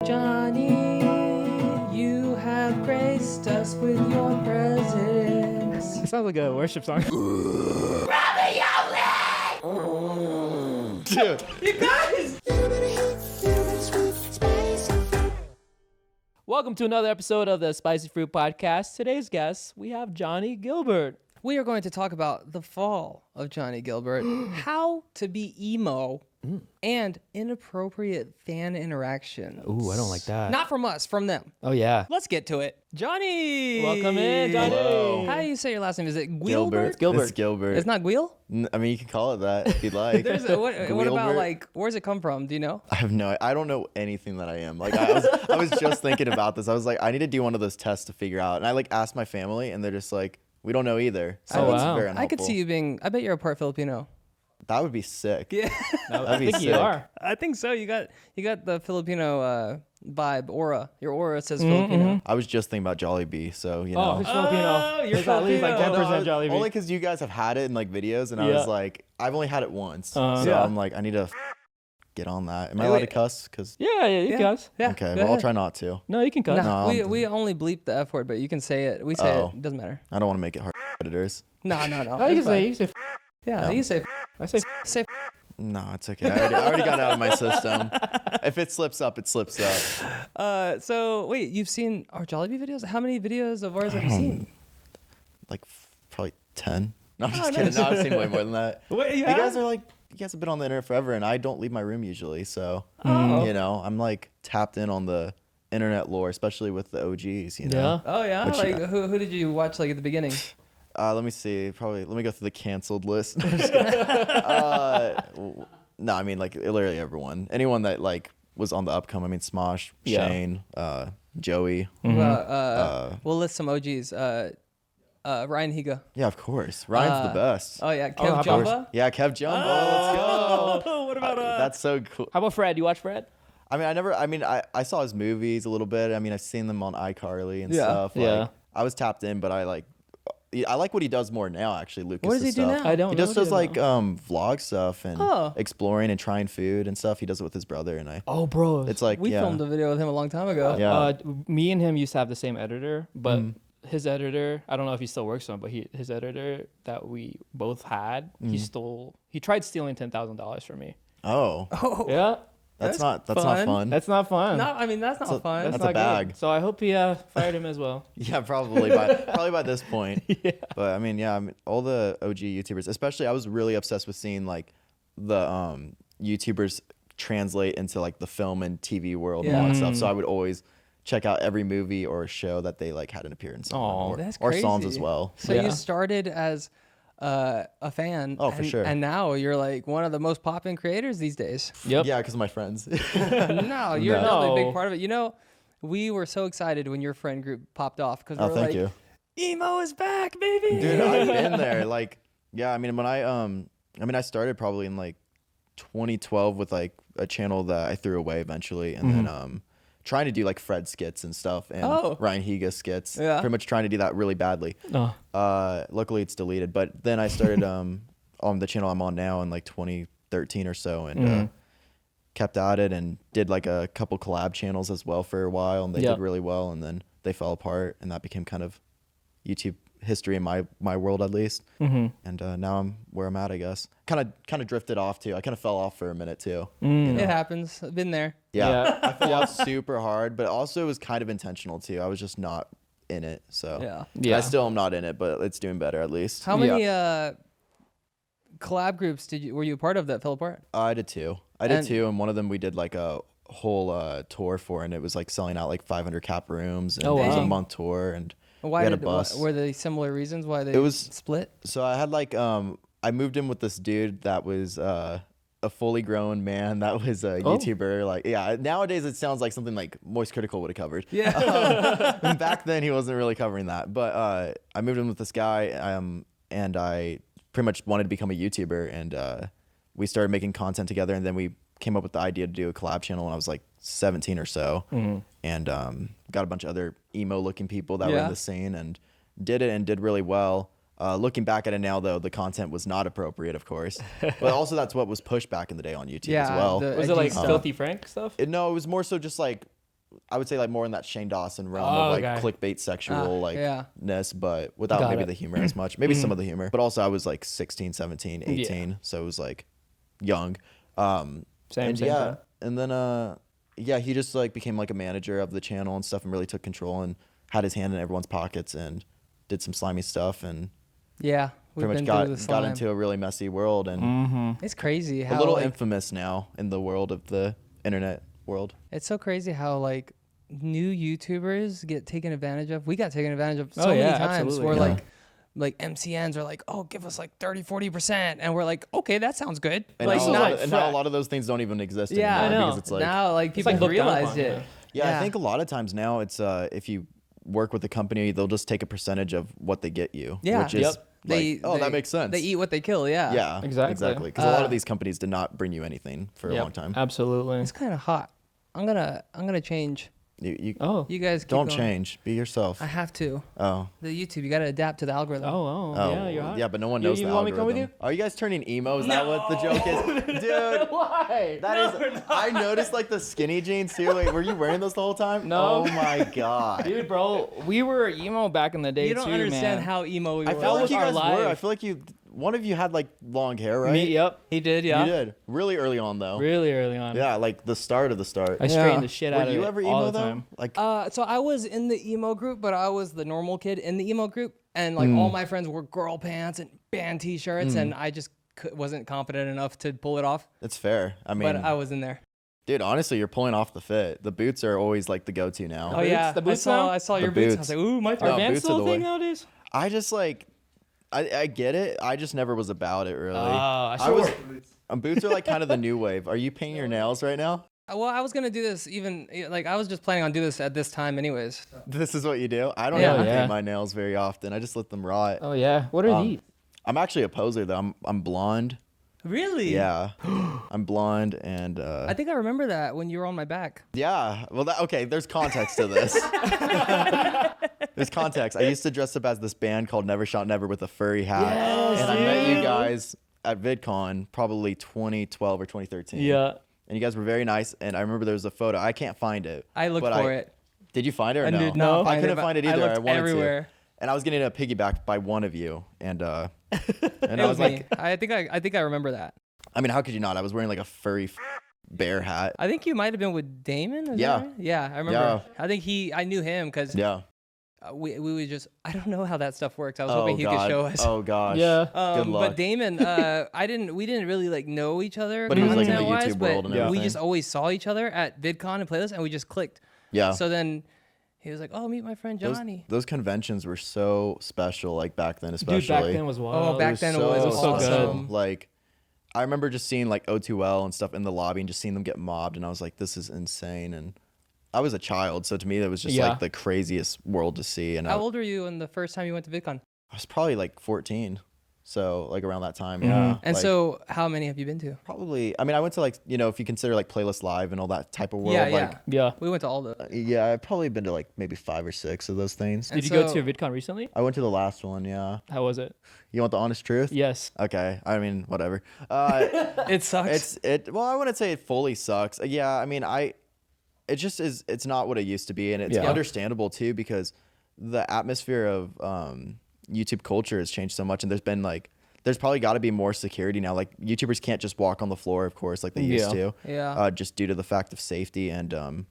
Johnnie, you have graced us with your presence. It sounds like a worship song. Dude, you guys! Welcome to another episode of the Spicy Fruit Podcast. Today's guest, we have Johnnie Guilbert. We are going to talk about the fall of Johnnie Guilbert, how to be emo, and inappropriate fan interaction. Ooh, I don't like that. Not from us, from them. Oh, yeah. Let's get to it. Johnnie! Welcome in, Johnnie. Hello. How do you say your last name? Is it Gilbert. Guilbert? It's Gilbert. It's not Guil? I mean, you can call it that if you'd like. What about Guilbert. like, where's it come from? Do you know? I have no. I don't know anything that I am. Like I was just thinking about this. I was like, I need to do one of those tests to figure out. And I like asked my family, and they're just like, we don't know either. So Oh, it's wow. very unhelpful. I could see you being, I bet you're a part Filipino. That would be sick. Yeah. I be think you sick. are. I think so. You got the Filipino vibe, aura. Your aura says Filipino. I was just thinking about Jollibee, so you know. Oh, he's Filipino. you're There's at least like Filipino. 10% Jollibee. Only because you guys have had it in like videos, and I Yeah. was like, I've only had it once, so Yeah. I'm like, I need to get on that. Am I Hey, allowed wait. to cuss? Cause Yeah, you cuss. Yeah. okay, go well I'll ahead. try not to. No, you can cuss. Nah, No, we only bleep the F word, but you can say it. We say Oh. it. Doesn't matter. I don't want to make it hard for editors. No. No, you can It's say, fine. Yeah, No. you can say. I say, Say. No, it's okay. I already got it out of my system. If it slips up, it slips up. So wait, you've seen our Jollibee videos? How many videos of ours have you seen? Like probably 10. No, I'm just Oh, kidding. nice. No, I've seen way more than that. What You guys have been on the internet forever, and I don't leave my room usually. So, Oh. you know, I'm like tapped in on the internet lore, especially with the OGs, you know? yeah. Oh yeah. Which- Like who did you watch like at the beginning? Let me see. Let me go through the canceled list. No, I mean, like, literally everyone. Anyone that, like, was on the upcome. I mean, Smosh, Yeah. Shane, Joey. We'll list some OGs. Ryan Higa. Yeah, of course. Ryan's the best. Oh yeah, Oh, Kev how about- Jumba. Yeah, Kev Jumbo. Let's go. Oh, what about That's so cool. How about Fred? You watch Fred? I mean, I saw his movies a little bit. I mean, I've seen them on iCarly and Yeah. stuff. Like, Yeah. I was tapped in, but I like what he does more now, actually, Lucas. What does he do stuff. now? I don't He know. just does like vlog stuff and Oh. exploring and trying food and stuff. He does it with his brother, and Oh, bro. it's like, We yeah. filmed a video with him a long time ago. Yeah. Me and him used to have the same editor, but his editor, I don't know if he still works on, but his editor that we both had, he tried stealing $10,000 from me. Oh, Oh. Yeah, that's not fun. fun. that's not fun. No, I mean that's not fun. that's not a bag. good. So I hope he fired him as well. Yeah, probably by this point. Yeah. But I mean, all the OG YouTubers, especially, I was really obsessed with seeing like the YouTubers translate into like the film and TV world and all that stuff. So I would always check out every movie or show that they like had an appearance on, That's or songs crazy. as well. So Yeah. you started as a fan. Oh, for sure. And now you're like one of the most popping creators these days. Yep. Yeah, because of my friends. No, you're No. another big part of it. You know, we were so excited when your friend group popped off because Oh, we're thank like, you. emo is back, baby. Dude, I've been there. Like, yeah, I mean, when I started probably in like 2012 with like a channel that I threw away eventually, and then trying to do like Fred skits and stuff and Oh. Ryan Higa skits. Yeah. Pretty much trying to do that really badly. No. Luckily it's deleted, but then I started on the channel I'm on now in like 2013 or so, and kept at it and did like a couple collab channels as well for a while, and they Yeah. did really well, and then they fell apart, and that became kind of YouTube history in my world, at least. And now I'm where I'm at, I guess. Kind of drifted off too. I kind of fell off for a minute too. You know? It happens. I've been there. Yeah. I fell off super hard, but also it was kind of intentional too. I was just not in it, so Yeah. Yeah. I still am not in it, but it's doing better at least. How many collab groups were you a part of that fell apart? I did two. And And- one of them we did like a whole tour for, and it was like selling out like 500 cap rooms, and Oh, it was a wow. month tour, and Why we had a did bus. were they similar reasons why they It was- split? So I had like I moved in with this dude that was a fully grown man that was a YouTuber. Like, yeah, nowadays it sounds like something like Moist Critical would have covered. Yeah. And back then he wasn't really covering that. But I moved in with this guy, and I pretty much wanted to become a YouTuber, and we started making content together, and then we came up with the idea to do a collab channel when I was like 17 or so, and got a bunch of other emo looking people that were Yeah. in the scene, and did it and did really well. Looking back at it now, though, the content was not appropriate, of course. But also that's what was pushed back in the day on YouTube as well. the Was it edgy like stuff. Filthy Frank stuff? No, it was more so just like I would say like more in that Shane Dawson realm Oh, of like okay. clickbait sexual yeah. ness, but without Got maybe it. the humor as much. Maybe some of the humor. But also I was like 16, 17, 18. So it was like young. Same and thing. and then he just like became like a manager of the channel and stuff and really took control and had his hand in everyone's pockets and did some slimy stuff and Yeah. We've pretty been much through the got slime. into a really messy world and It's crazy a how little like, infamous now in the world of the internet world. it's so crazy how like new YouTubers get taken advantage of. We got taken advantage of so many yeah, times absolutely. where Yeah. like MCNs are like, oh, give us like 30-40%, and we're like, okay, that sounds good. And, Like now, not and now a lot of those things don't even exist yeah, anymore I know. because it's like now like people like have looked down realized upon, it. yeah, I think a lot of times now it's if you work with a company, they'll just take a percentage of what they get you. Yeah. Which is Yep. like, that makes sense. They eat what they kill. Yeah. Yeah, Exactly. Because a lot of these companies did not bring you anything for a Yep, long time. Absolutely. It's kind of hot. I'm gonna change. You Oh. You guys keep don't going. change. Be yourself. I have to. Oh. The YouTube, you got to adapt to the algorithm. Oh. Oh, Yeah, you're hot. yeah, but no one You- knows you the want me algorithm. to come with you? Are you guys turning emo? Is that what the joke is? Dude, Why? I noticed like the skinny jeans too. Wait, were you wearing those the whole time? No. Oh my god. Dude, bro, we were emo back in the day You don't too, understand man. how emo we I were. feel like was you our guys were. I life. feel like one of you had like long hair, right? Me, yep. He did, yeah. You did. Really early on though. Really early on. Yeah, like the start of the start. I straightened the shit Were out of you it ever all emo the though? time. Like So I was in the emo group, but I was the normal kid in the emo group, and like all my friends wore girl pants and band T-shirts, and I just wasn't confident enough to pull it off. it's fair. I mean, But I was in there. dude, honestly, you're pulling off the fit. The boots are always like the go-to now. Oh boots? yeah, The boots now? I saw The your boots. I was boots. like, ooh, my Are No, turn. Vans boots still are a the thing way. nowadays? I just like, I get it. I just never was about it really. I I was. Boots are like kind of the new wave. Are you painting your nails right now? Well, I was gonna do this even like I was just planning on doing this at this time, anyways. This is what you do? I don't Yeah. even Yeah. paint my nails very often. I just let them rot. Oh yeah. What are these? I'm actually a poser though. I'm blonde. Really? Yeah, I'm blonde and I think I remember that when you were on my back. yeah. Well, okay. There's context to this. There's context. I used to dress up as this band called Never Shot Never with a furry hat, Yes, and I met you dude. guys at VidCon probably 2012 or 2013. Yeah. And you guys were very nice. And I remember there was a photo. I can't find it. I looked but for it. Did you find it or I no? did not I find couldn't it, find it but I either. I looked wanted everywhere. to. And I was getting a piggyback by one of you, and It I was was me. like, I think I remember that. I mean, how could you not? I was wearing like a furry bear hat. I think you might have been with Damon. Is that Yeah. right? Yeah, I remember. I think I knew him because Yeah. we would just. I don't know how that stuff works. I was Oh hoping he god. could show us. Oh gosh. Yeah. Good luck. But Damon, we didn't really like know each other. But he was, like, in the content-wise, YouTube world and but we everything. just always saw each other at VidCon and Playlist, and we just clicked. Yeah. So then he was like, "Oh, meet my friend those, Johnnie." those conventions were so special, like back then, especially. Dude, back then was wild. back then it was so good. awesome. Like, I remember just seeing like O2L and stuff in the lobby and just seeing them get mobbed, and I was like, this is insane. And I was a child, so to me, that was just Yeah. like the craziest world to see. And I How old were you when the first time you went to VidCon? was probably like 14, so like around that time. Mm-hmm. Yeah. And like, so, how many have you been to? probably. I mean, I went to like if you consider like Playlist Live and all that type of world. Yeah, like, Yeah. We went to all the. yeah, I've probably been to like maybe 5 or 6 of those things. And Did you go so- to a VidCon recently? I went to the last one. Yeah. How was it? You want the honest truth? Yes. Okay. I mean, whatever. It sucks. Well, I wouldn't say it fully sucks. Yeah, I mean, it just is. It's not what it used to be, and it's Yeah. understandable too because the atmosphere of YouTube culture has changed so much, and there's probably got to be more security now. Like YouTubers can't just walk on the floor, of course, like they used to. Yeah. Just due to the fact of safety, and a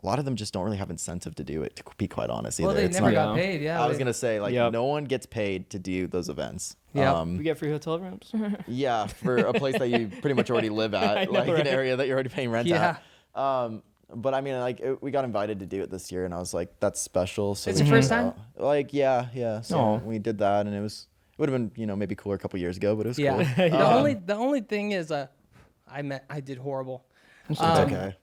lot of them just don't really have incentive to do it. To be quite honest, Well, either. they It's never not- got Yeah. paid. Yeah. I was gonna say like Yep. no one gets paid to do those events. Yep. We get free hotel rooms. Yeah, for a place that you pretty much already live at, I know, like right? an area that you're already paying rent Yeah. at. But I mean, like we got invited to do it this year, and I was like, that's special. So It's we your first checked time? out. Like, yeah. So Aw. we did that, and it would have been maybe cooler a couple years ago, but it was Yeah. cool. The only thing is, I did horrible. It's okay.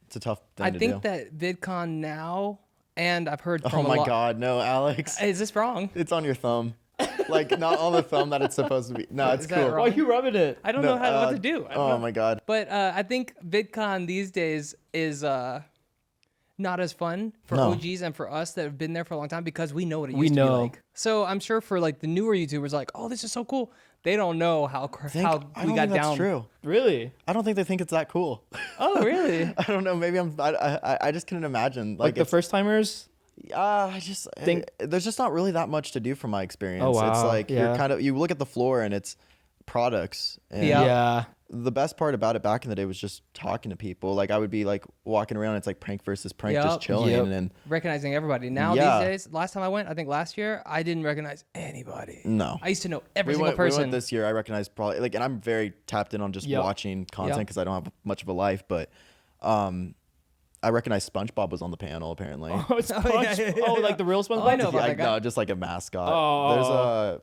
It's a tough thing I to think do. that VidCon now, and I've heard Oh from a my lot. God, no, Alex! Is this wrong? It's on your thumb, like not on the thumb that it's supposed to be. No, it's Is that cool. wrong? Why are you rubbing it? I don't No, know what to do. I don't Oh know. my God. But I think VidCon these days is not as fun for No. OGs and for us that have been there for a long time because we know what it used We to know. be like. So I'm sure for like the newer YouTubers, like, oh, this is so cool. They don't know how I we don't got think that's down. true. Really? I don't think they think it's that cool. Oh, really? I don't know. Maybe I just couldn't imagine. Like the it's- first timers? I just think- there's just not really that much to do from my experience. Oh, It's wow. like Yeah. you look at the floor and it's products. And Yeah. the best part about it back in the day was just talking to people. Like I would be like walking around. It's like prank versus prank, Yep. just chilling. Yep. And Recognizing everybody. Now Yeah. these days, last time I went, I think last year, I didn't recognize anybody. no, I used to know every we single went person. this year. I recognized probably like, and I'm very tapped in on just Yep. watching content Yep. because I don't have much of a life. But I recognized SpongeBob was on the panel apparently. Oh, it's yeah, Sponge. yeah, yeah. Oh, like the real SpongeBob? I know about that guy. No, just like a mascot. Oh. There's a.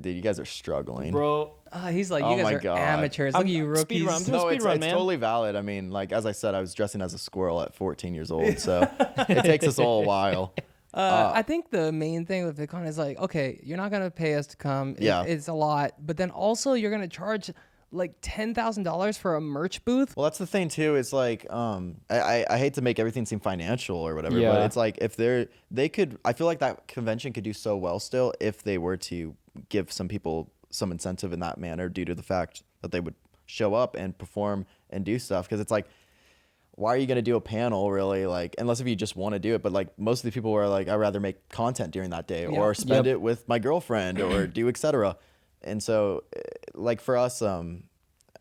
Dude, you guys are struggling. Bro. He's like, you Oh guys my are God. amateurs. Look at you speed rookies. run. Do a No, speed it's run, man. totally valid. I mean, like as I said, I was dressing as a squirrel at 14 years old, so it takes us all a while. I think the main thing with VidCon is like, okay, you're not gonna pay us to come. Yeah. It's a lot, but then also you're gonna charge like $10,000 for a merch booth. Well, that's the thing too. It's like I hate to make everything seem financial or whatever, but Yeah. it's like if they could. I feel like that convention could do so well still if they were to give some people some incentive in that manner due to the fact that they would show up and perform and do stuff. Because it's like, why are you going to do a panel really, like, unless if you just want to do it? But like most of the people are like, I'd rather make content during that day or spend Yep. it with my girlfriend or do etc. And so like for us, I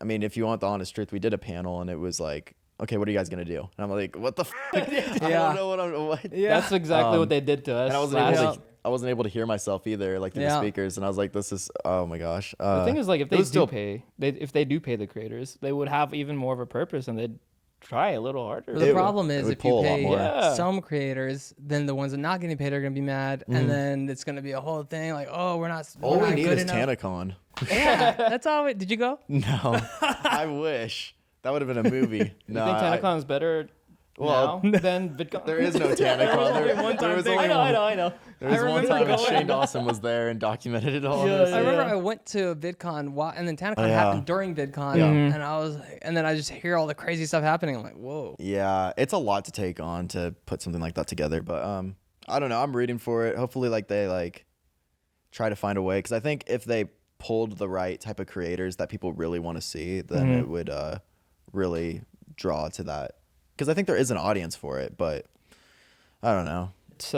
mean, if you want the honest truth, we did a panel and it was like, okay, what are you guys going to do? And I'm like, what the I don't know what. Yeah. That's exactly what they did to us. And I wasn't able to hear myself either, like through the Yeah. speakers. And I was like, this is, oh my gosh. The thing is, like, if it they was do still- pay, if they do pay the creators, they would have even more of a purpose and they'd try a little harder. The It problem would is if pull you a lot pay more. Yeah. some creators, then the ones that are not getting paid are gonna be mad, and then it's gonna be a whole thing like, oh, we're not. All we're we not need good is enough. TanaCon. Yeah, that's all. Did you go? No, I wish. That would have been a movie. You No, think I- TanaCon is better Well, now than VidCon? there is no TanaCon. There was only I know. There was one remember time that going- Shane Dawson was there and documented it all. Yeah, I remember yeah. I went to VidCon and then TanaCon yeah. happened during VidCon, and I was like, and then I just hear all the crazy stuff happening. I'm like, whoa. Yeah, it's a lot to take on to put something like that together. But I don't know. I'm rooting for it. Hopefully, like they like try to find a way because I think if they pulled the right type of creators that people really want to see, then it would really draw to that. Because I think there is an audience for it, but I don't know. It's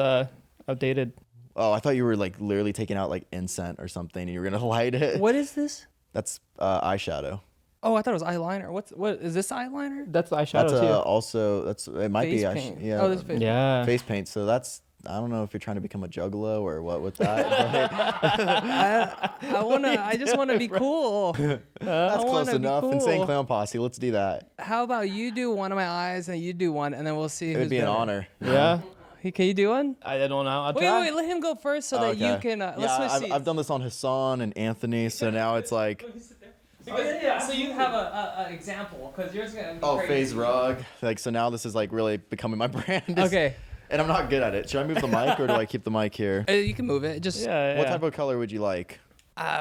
outdated. Oh, I thought you were like literally taking out like incense or something, and you were gonna light it. What is this? That's eyeshadow. Oh, I thought it was eyeliner. What is this eyeliner? That's the eyeshadow That's too. also it might Face be paint. yeah. Oh, this face. Yeah. Face paint. So that's I don't know if you're trying to become a juggalo or what with that. I just wanna be cool. That's close wanna be enough. Insane cool. Clown Posse. Let's do that. How about you do one of my eyes and you do one, and then we'll see It who's would be an better. honor. Yeah. Hey, can you do one? I don't know. I'll Wait, try. wait, let him go first so that you Okay. can. Yeah, Let's switch seats. I've done this on Hassan and Anthony, so now it's like So you have a example because yours is gonna be phase rug. Like so now this is like really becoming my brand. It's- Okay. And I'm not good at it. Should I move the mic or do I keep the mic here? You can move it. Just Yeah. What type of color would you like?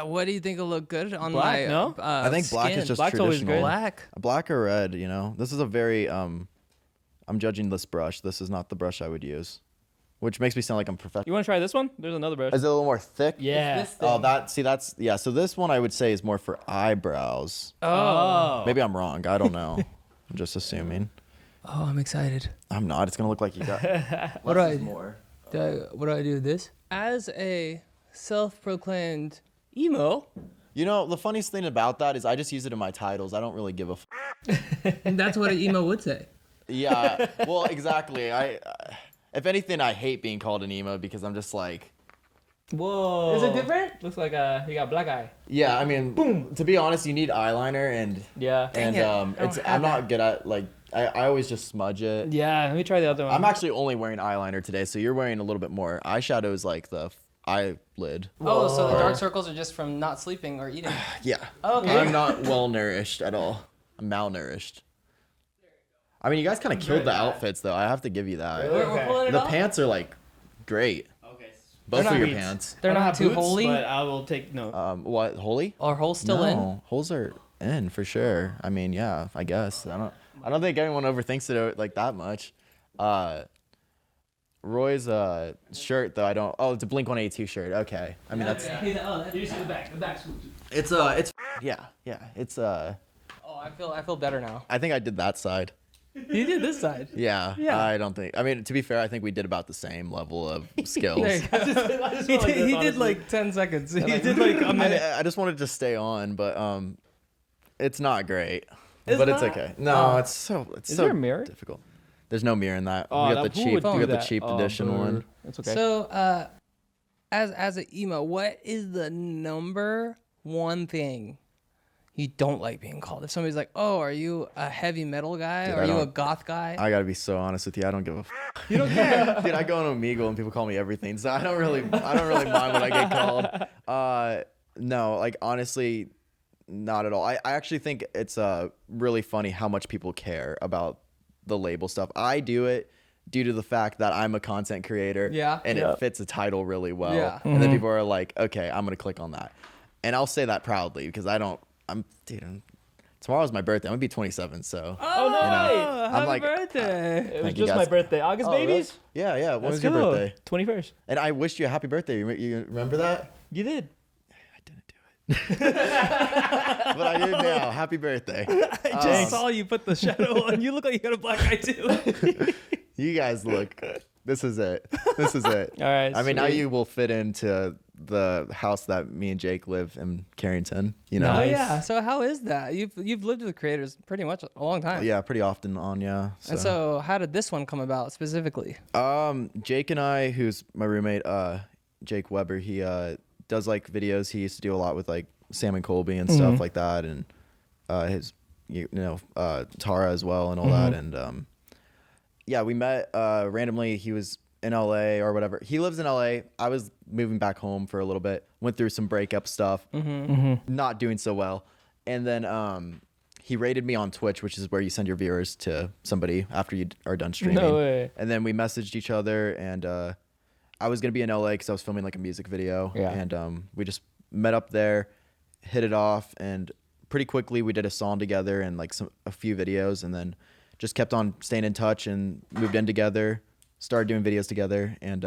what do you think will look good on Black, my? no? I think black skin? is just Black's always traditional. good. black. Black or red, you know. This is a very I'm judging this brush. This is not the brush I would use. Which makes me sound like I'm professional. You want to try this one? There's another brush. Is it a little more thick? Yeah. This Oh, thing. that's yeah. So this one I would say is more for eyebrows. Oh. Maybe I'm wrong. I don't know. I'm just assuming. Oh, I'm excited. I'm not. It's gonna look like you got. What do I do? more? What do I do with this? As a self-proclaimed emo, You know, the funniest thing about that is I just use it in my titles. I don't really give a. and that's what an emo would say. Yeah. Well, exactly. If anything, I hate being called an emo because I'm just like. Whoa. Is it different? Looks like you got black eye. Yeah, I mean, to be honest, you need eyeliner and Yeah. and it. I don't it's have I'm that. not good at like I always just smudge it. Yeah. Let me try the other one. I'm actually only wearing eyeliner today, so you're wearing a little bit more. Eyeshadow is like the eyelid. Oh, so the dark circles are just from not sleeping or eating. Yeah. Okay. I'm not well nourished at all. I'm malnourished. I mean, you guys kind of killed the outfits, though. I have to give you that. We're pulling it The off? pants are like great. Okay. Both They're of not your boots. pants. They're I don't not have too boots, holy. But I will take no. What holy? Are holes still in? No, holes are in for sure. I mean, yeah, I guess. I don't think anyone overthinks it like that much. Roy's shirt though, I don't. Oh, it's a Blink-182 shirt. Okay. I mean that's. Did you see the back? The back's cool too. It's yeah. It's Oh, I feel better now. I think I did that side. You did this side. Yeah. Yeah. I don't think. I mean, to be fair, I think we did about the same level of skills. There you go. He did like 10 seconds. He did like a minute. I just wanted to stay on, but it's not great. It's but it's not? okay. No, it's so Is there a mirror? difficult. There's no mirror in that. Oh, we got that- the who cheap. would We do got the that? cheap Oh, edition boo. one. It's okay. So, as an emo, what is the number one thing you don't like being called? If somebody's like, "Oh, are you a heavy metal guy? Dude, Or I are you a don't- goth guy?" I gotta be so honest with you. I don't give a. You don't care. Dude, I go on Omegle and people call me everything, so I don't really mind what I get called. No, like honestly, not at all. I actually think it's really funny how much people care about the label stuff. I do it due to the fact that I'm a content creator, Yeah. and Yeah. it fits a title really well. Yeah. And then people are like, okay, I'm gonna click on that, and I'll say that proudly because tomorrow's my birthday. I'm gonna be 27, so. Oh no! Happy I'm like- birthday. It was Thank you, just my guys. birthday. August babies. Yeah. When was Let's your go. birthday? 21st. And I wished you a happy birthday. You remember that? You did. I didn't do it. But I did now. Happy birthday. I just saw you put the shadow on. You look like you got a black eye too. You guys look. This is it. This is it. All right. I mean, now sweet. you will fit into the house that me and Jake live in Carrington. You know. Oh Nice. yeah. So how is that? You've lived with creators pretty much a long time. Yeah, pretty often on. Yeah. And so how did this one come about specifically? Jake and I, who's my roommate, Jake Weber, he does like videos. He used to do a lot with like Sam and Colby and stuff like that, and his Tara as well and all that. And yeah, we met randomly. He was in LA or whatever. He lives in LA. I was moving back home for a little bit. Went through some breakup stuff, not doing so well, and then he rated me on Twitch, which is where you send your viewers to somebody after you are done streaming. No way. And then we messaged each other, and I was gonna be in LA because I was filming like a music video. Yeah. And we just met up there, hit it off, and pretty quickly we did a song together and like a few videos, and then just kept on staying in touch and moved in together, started doing videos together, and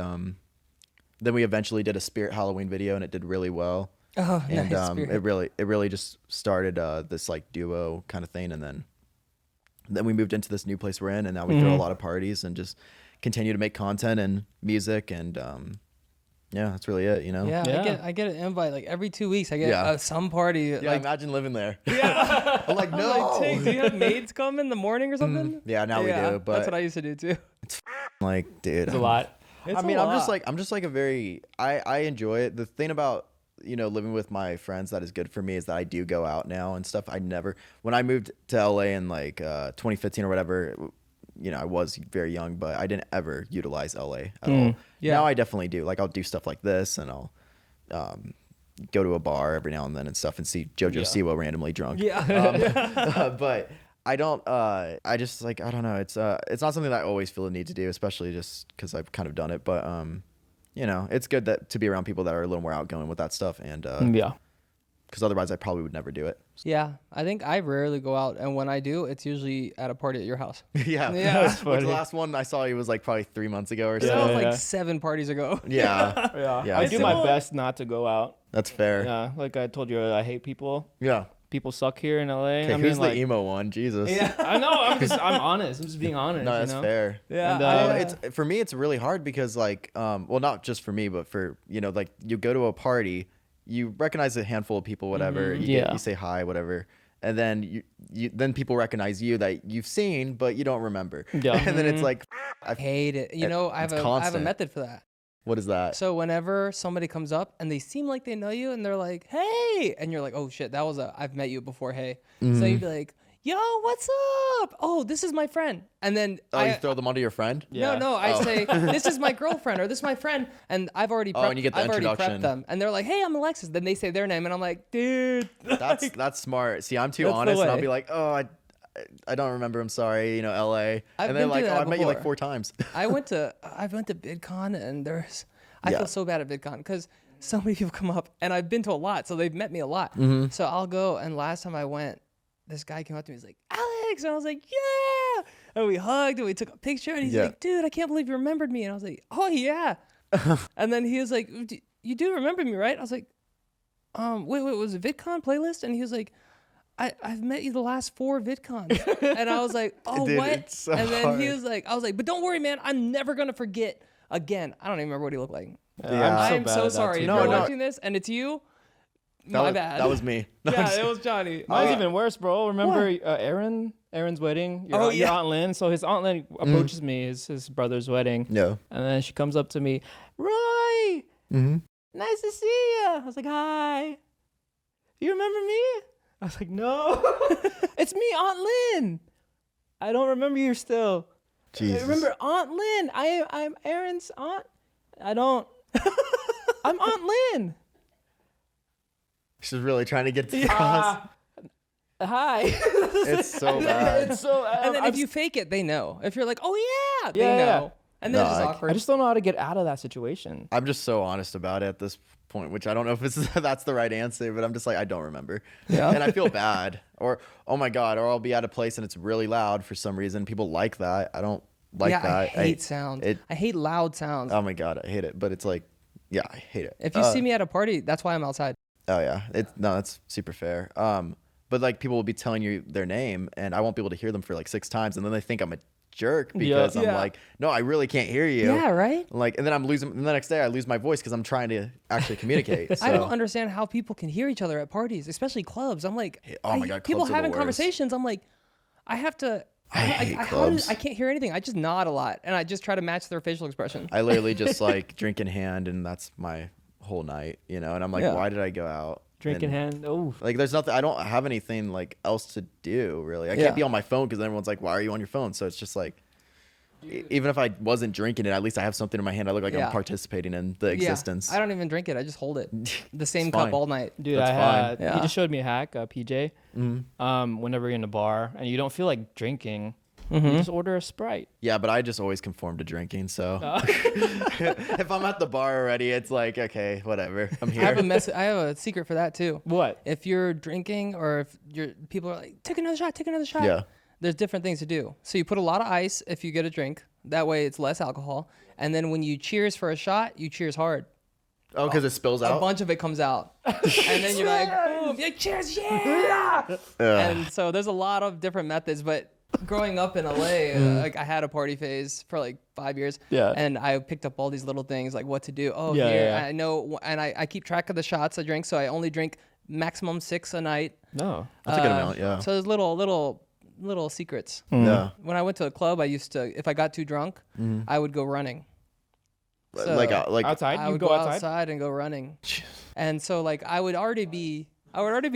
then we eventually did a Spirit Halloween video, and it did really well. Oh, And nice. Spirit. it really just started this like duo kind of thing, and then we moved into this new place we're in, and now we throw a lot of parties and just continue to make content and music, and yeah, that's really it, you know. Yeah, Yeah. I get an invite like every 2 weeks. I get Yeah. some party. Yeah, Like, imagine living there. yeah. I'm like, I'm no. like, "Tig, do you have maids come in the morning or something? Yeah, now we do, but that's what I used to do too. like, dude, It's a lot. It's I mean, a I'm lot. just like a very, I enjoy it. The thing about, living with my friends that is good for me is that I do go out now and stuff. When I moved to LA in like 2015 or whatever, I was very young, but I didn't ever utilize LA at all. Yeah. Now I definitely do. Like I'll do stuff like this, and I'll go to a bar every now and then and stuff and see JoJo Siwa randomly drunk. Yeah. But I don't. I just like, I don't know. It's not something that I always feel the need to do, especially just because I've kind of done it. But it's good to be around people that are a little more outgoing with that stuff, and Yeah. because otherwise I probably would never do it. Yeah, I think I rarely go out, and when I do, it's usually at a party at your house. Yeah. Yeah. Like, funny. the last one I saw you was like probably 3 months ago or That so. was like Yeah. 7 parties ago. Yeah. Yeah. Yeah, I I do see. my best not to go out. That's fair. Yeah. Like I told you, I hate people. Yeah. People suck here in LA. Okay, I who's mean, the emo one? Jesus. I know. I'm honest. I'm just being honest. No, that's you know? fair. Yeah, And, It's for me. It's really hard because like, well, not just for me, but for like you go to a party, you recognize a handful of people, whatever. You say hi, whatever, and then then people recognize you that you've seen, but you don't remember. Yeah. And then it's like, I hate it. You know, I have It's a constant. method for that. what is that? So whenever somebody comes up and they seem like they know you and they're like, "Hey," and you're like, "Oh shit, that was I've met you before." Hey, so you'd be like, "Yo, what's up? Oh, this is my friend," and then You throw them onto your friend? Yeah. No, I say, "This is my girlfriend," or "This is my friend," and I've already prepped, and you get the I've already introduction. prepped them, and they're like, "Hey, I'm Alexis." Then they say their name, and I'm like, "Dude, That's smart. See, I'm too That's the honest, and I'll way. be like, oh, I don't remember. I'm sorry. LA. I've And been then like, through oh, that I met you like before. 4 times. I went to VidCon, and I Yeah. feel so bad at VidCon because so many people come up, and I've been to a lot, so they've met me a lot. Mm-hmm. So I'll go, and last time I went, this guy came up to me, he's like, "Alex," and I was like, "Yeah," And we hugged and we took a picture. And he's like, dude, I can't believe you remembered me. And I was like, oh, yeah. And then he was like, you do remember me, right? I was like, wait, was it VidCon playlist? And he was like, I've met you the last 4 VidCons. And I was like, oh, Dude, what? it's so and then hard. he was like, I was like, but don't worry, man. I'm never going to forget again. I don't even remember what he looked like. Yeah. I'm bad so at that sorry. too. If No, you're no. watching this and it's you, That my was, bad. That was me. Yeah, it was Johnnie. Mine's even worse, bro. Remember Aaron's wedding? Your Aunt Lynn. So his Aunt Lynn approaches me, his brother's wedding. Yeah. And then she comes up to me, Roy, nice to see you. I was like, hi. You remember me? I was like, no. It's me, Aunt Lynn. I don't remember you still. Jesus. I remember Aunt Lynn. I'm Aaron's aunt. I don't. I'm Aunt Lynn. She's really trying to get to us. Hi. It's so bad. It's so. And then if you fake it, they know. If you're like, oh, yeah, they know. And then No, it's just I awkward. I just don't know how to get out of that situation. I'm just so honest about it at this point, which I don't know if that's the right answer, but I'm just like, I don't remember. Yeah. And I feel bad. Or, oh my God, or I'll be at a place and it's really loud for some reason. People like that. I don't like that. I hate sound. I hate loud sounds. Oh my God, I hate it. But it's like, yeah, I hate it. If you see me at a party, that's why I'm outside. Oh yeah, that's super fair. But like people will be telling you their name, and I won't be able to hear them for like 6 times, and then they think I'm a jerk because I'm like, no, I really can't hear you. Yeah, right. Like, and then I'm losing. And the next day, I lose my voice because I'm trying to actually communicate. So. I don't understand how people can hear each other at parties, especially clubs. I'm like, Oh my God, people clubs are the having worst. conversations. I'm like, I have to. I hate clubs. I can't hear anything. I just nod a lot, and I just try to match their facial expression. I literally just like drink in hand, and that's my whole night, you know. And I'm like, why did I go out? Drink in And, hand. Oh. Like, there's nothing. I don't have anything like else to do really. I can't be on my phone because everyone's like, why are you on your phone? So it's just like. Even if I wasn't drinking it, at least I have something in my hand. I look like I'm participating in the existence. I don't even drink it. I just hold it. The same It's cup fine. all night. Dude, That's I fine. had. Yeah. He just showed me a hack, PJ. Whenever you're in a bar and you don't feel like drinking, you just order a Sprite. Yeah, but I just always conform to drinking. So if I'm at the bar already, it's like, okay, whatever. I'm I have here. I have a secret for that too. What? If you're drinking or if people are like, take another shot, take another shot. Yeah. There's different things to do. So you put a lot of ice if you get a drink. That way it's less alcohol. And then when you cheers for a shot, you cheers hard. Oh, because it spills A out? bunch of it comes out. And then you're like, boom, yeah, cheers, yeah. And so there's a lot of different methods. But growing up in LA, like I had a party phase for like 5 years. Yeah. And I picked up all these little things like what to do. Oh, Yeah, here. yeah. I know. And I keep track of the shots I drink. So I only drink maximum 6 a night. No. That's a good amount, yeah. So there's little secrets. Yeah. When I went to a club, I used to, if I got too drunk, I would go running. So like Outside? I You would go go outside? outside and go running. And so like I would already be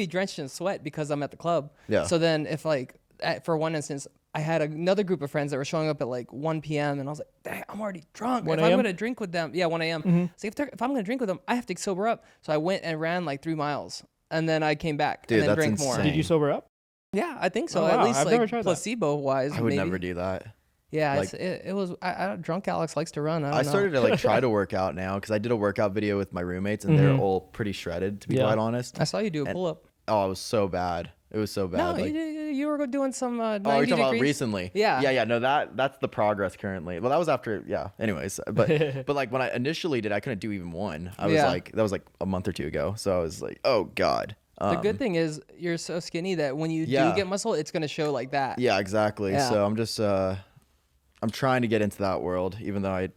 drenched in sweat because I'm at the club. Yeah. So then if like for one instance, I had another group of friends that were showing up at like 1 p.m. and I was like, dang, I'm already drunk. 1 If I'm a.m.? gonna drink with them, 1 a.m. So if I'm gonna drink with them, I have to sober up. So I went and ran like 3 miles, and then I came back Dude, and then that's drank more. insane. Did you sober up? Yeah, I think so. Oh, At wow. least I've never like tried that. placebo wise. I would maybe. never do that. Yeah, Like- it was. Drunk Alex likes to run. I started to like try to work out now because I did a workout video with my roommates and they're all pretty shredded, to be quite honest. I saw you do a pull up. Oh, it was so bad. It was so bad. No, like, you were doing some 90 oh, you're talking about degrees. recently? Yeah. Yeah. No, that's the progress currently. Well, that was after. Yeah. Anyways, but like when I initially did, I couldn't do even one. I was like, that was like a month or 2 ago. So I was like, oh God. The good thing is you're so skinny that when you do get muscle, it's gonna show like that. Yeah, exactly. Yeah. So I'm just I'm trying to get into that world, even though I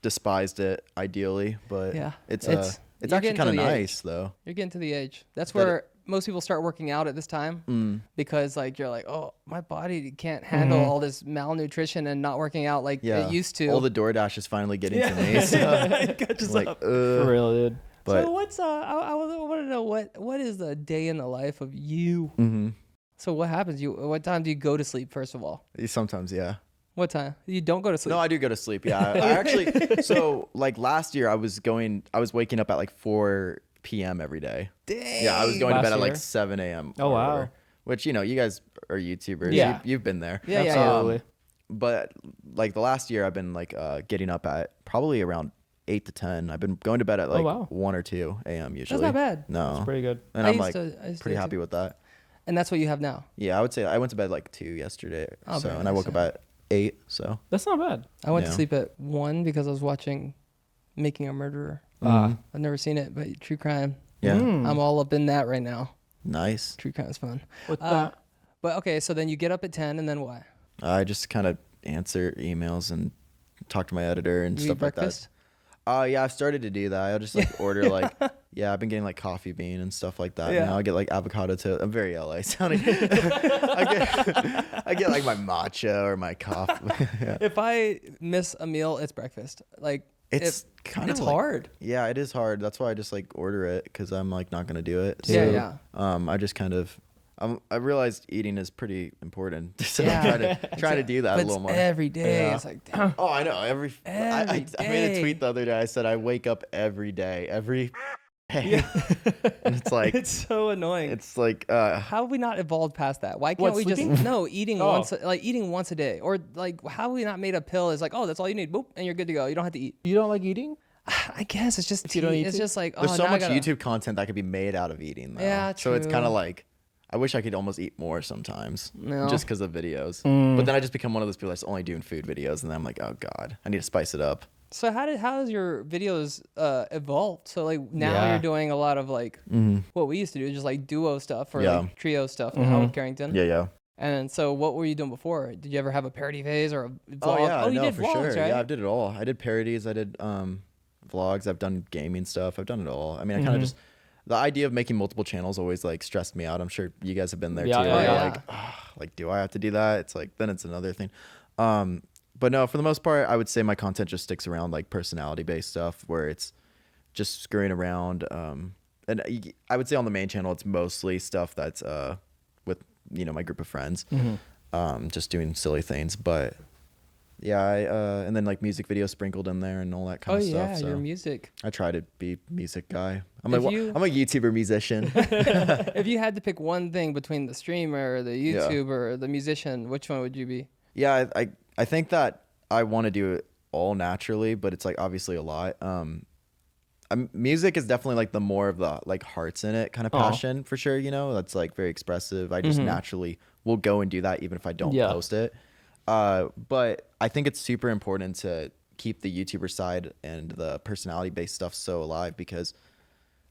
despised it ideally. But Yeah. it's You're actually getting to kind of the age. nice though. You're getting to the age. That's That where most people start working out at this time because like you're like, oh, my body can't handle all this malnutrition and not working out like Yeah. it used to. All the DoorDash is finally getting to me. So like, For real, dude. but So what's I want to know what is the day in the life of you? So what happens? What time do you go to sleep? First of all, sometimes, yeah. what time? You don't go to sleep. No, I do go to sleep. Yeah, I actually. So like last year, I was waking up at like 4 p.m. every day. Dang. Yeah, I was going to Last bed at like year? 7 a.m. Oh, or wow. whatever. Which, you know, you guys are YouTubers. Yeah. You've been there. Yeah, yeah, Absolutely. But like the last year, I've been like getting up at probably around 8 to 10. I've been going to bed at like wow. 1 or 2 a.m. usually. That's not bad. No. Pretty good. And I I'm used like to- I used to pretty do happy too. with that. And that's what you have now. Yeah, I would say I went to bed like 2 yesterday. Oh, so very and I nice, woke up yeah. at 8. So That's not bad. I went to Yeah. sleep at 1 because I was watching Making a Murderer. Mhm. I've never seen it, but true crime. yeah, I'm all up in that right now. nice. True crime is fun. What's that? But okay, so then you get up at 10 and then what? I just kind of answer emails and talk to my editor and You eat stuff like that. breakfast? Yeah, I've started to do that. I'll just like order like, yeah, I've been getting like coffee bean and stuff like that. Yeah. Now I get like avocado toast. I'm very LA sounding. I get like my matcha or my coffee. Yeah. If I miss a meal, it's breakfast. Like It's kind of it's hard. Yeah, it is hard. That's why I just like order it because I'm like not gonna do it. Yeah, yeah. I just kind of. I realized eating is pretty important, so Yeah. I'm trying to do that But a little it's more. every day. Yeah. It's like, damn. Oh, I know. I made a day. tweet the other day. I said I wake up every day, and it's like It's so annoying. it's like How have we not evolved past that? Why can't What, we sleeping? just eating Oh. eating once a day, or like how have we not made a pill is like, oh, that's all you need, boop, and you're good to go. You don't have to eat. You don't like eating? I guess it's just If you don't eat it's to? just like there's oh, so now I much gotta- YouTube content that could be made out of eating. Though. Yeah, So it's true. kind of like I wish I could almost eat more sometimes, No. just because of videos. Mm. But then I just become one of those people that's only doing food videos, and then I'm like, oh god, I need to spice it up. So how has your videos evolved? So like now Yeah. you're doing a lot of like what we used to do, just like duo stuff or Yeah. like trio stuff now with Carrington. Yeah. And so what were you doing before? Did you ever have a parody phase or a vlog? Oh yeah, you no, did for vlogs, sure. right? Yeah, I did it all. I did parodies. I did vlogs. I've done gaming stuff. I've done it all. I mean, I kind of just the idea of making multiple channels always like stressed me out. I'm sure you guys have been there Yeah, too. yeah, where you're yeah. Like, like, do I have to do that? It's like then it's another thing. But no, for the most part, I would say my content just sticks around like personality based stuff where it's just screwing around. And I would say on the main channel, it's mostly stuff that's with my group of friends, just doing silly things. But yeah, and then like music videos sprinkled in there and all that kind Oh of yeah, stuff. So your music. I try to be music guy. I'm If a you- I'm a YouTuber musician. If you had to pick one thing between the streamer, the YouTuber, the musician, which one would you be? Yeah, I think that I want to do it all naturally, but it's like obviously a lot. Music is definitely like the more of the like hearts in it kind of passion for sure. That's like very expressive. I just naturally will go and do that even if I don't post it. But I think it's super important to keep the YouTuber side and the personality based stuff so alive because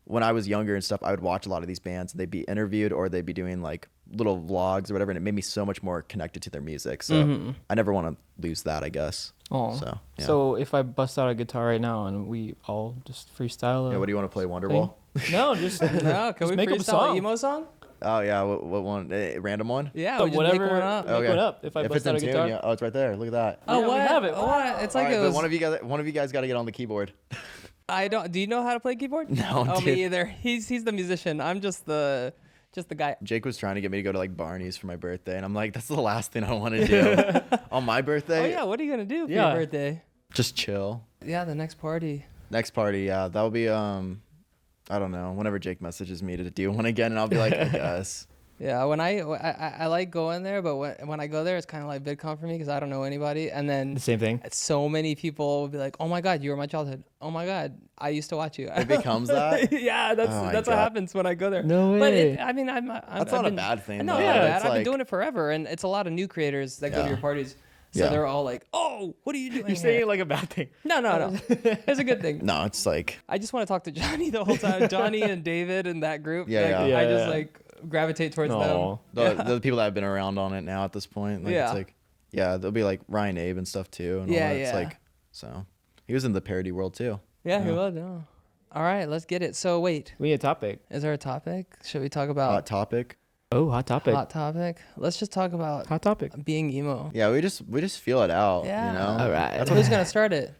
when I was younger and stuff, I would watch a lot of these bands and they'd be interviewed or they'd be doing like little vlogs or whatever. And it made me so much more connected to their music. So I never want to lose that, I guess. Oh. So, yeah. So if I bust out a guitar right now and we all just freestyle. Yeah, what do you want to play? Wonderwall? thing? No, just No, can just we make up a freestyle song. an emo song? Oh yeah, what one? A random one? Yeah, But we just whatever. make one up. Make one up. If I If bust it's in out a tune, guitar. yeah. Oh, it's right there. Look at that. Oh, Yeah, we what? have it. What? It's like All right, it but was. one of you guys got to get on the keyboard. I don't. Do you know how to play keyboard? No, Oh, dude. me either. He's the musician. I'm just the guy. Jake was trying to get me to go to like Barney's for my birthday, and I'm like, that's the last thing I want to do on my birthday. Oh yeah, what are you gonna do for Yeah. your birthday? Just chill. Yeah, the next party. Next party, yeah, that'll be I don't know. Whenever Jake messages me to do one again, and I'll be like, I guess. Yeah, when I like going there, but when I go there, it's kind of like VidCon for me because I don't know anybody, and then The same thing. so many people will be like, "Oh my God, you were my childhood. Oh my God, I used to watch you." It becomes that. Yeah, that's Oh my what God. happens when I go there. No But way. I mean, I'm That's I've not a been- bad thing. No, though. it's not bad. It's I've been like- doing it forever, and it's a lot of new creators that go to Yeah. your parties. So Yeah. they're all like, "Oh, what are you doing?" You're saying it like a bad thing. No. It's a good thing. No, it's like I just want to talk to Johnnie the whole time. Johnnie and David and that group. Yeah, like, yeah. I just Yeah. like gravitate towards No. them. the people that have been around on it now at this point. Like, Yeah. It's like, yeah, there'll be like Ryan Abe and stuff too. And Yeah, all that. It's yeah. like, so he was in the parody world too. Yeah, he was. Yeah. All right, let's get it. So wait, We need a topic. is there a topic? Should we talk about Hot topic. Oh, hot topic. hot topic? Let's just talk about Hot topic. being emo. Yeah, we just feel it out. Yeah. You know. All right. That's Who's gonna start it?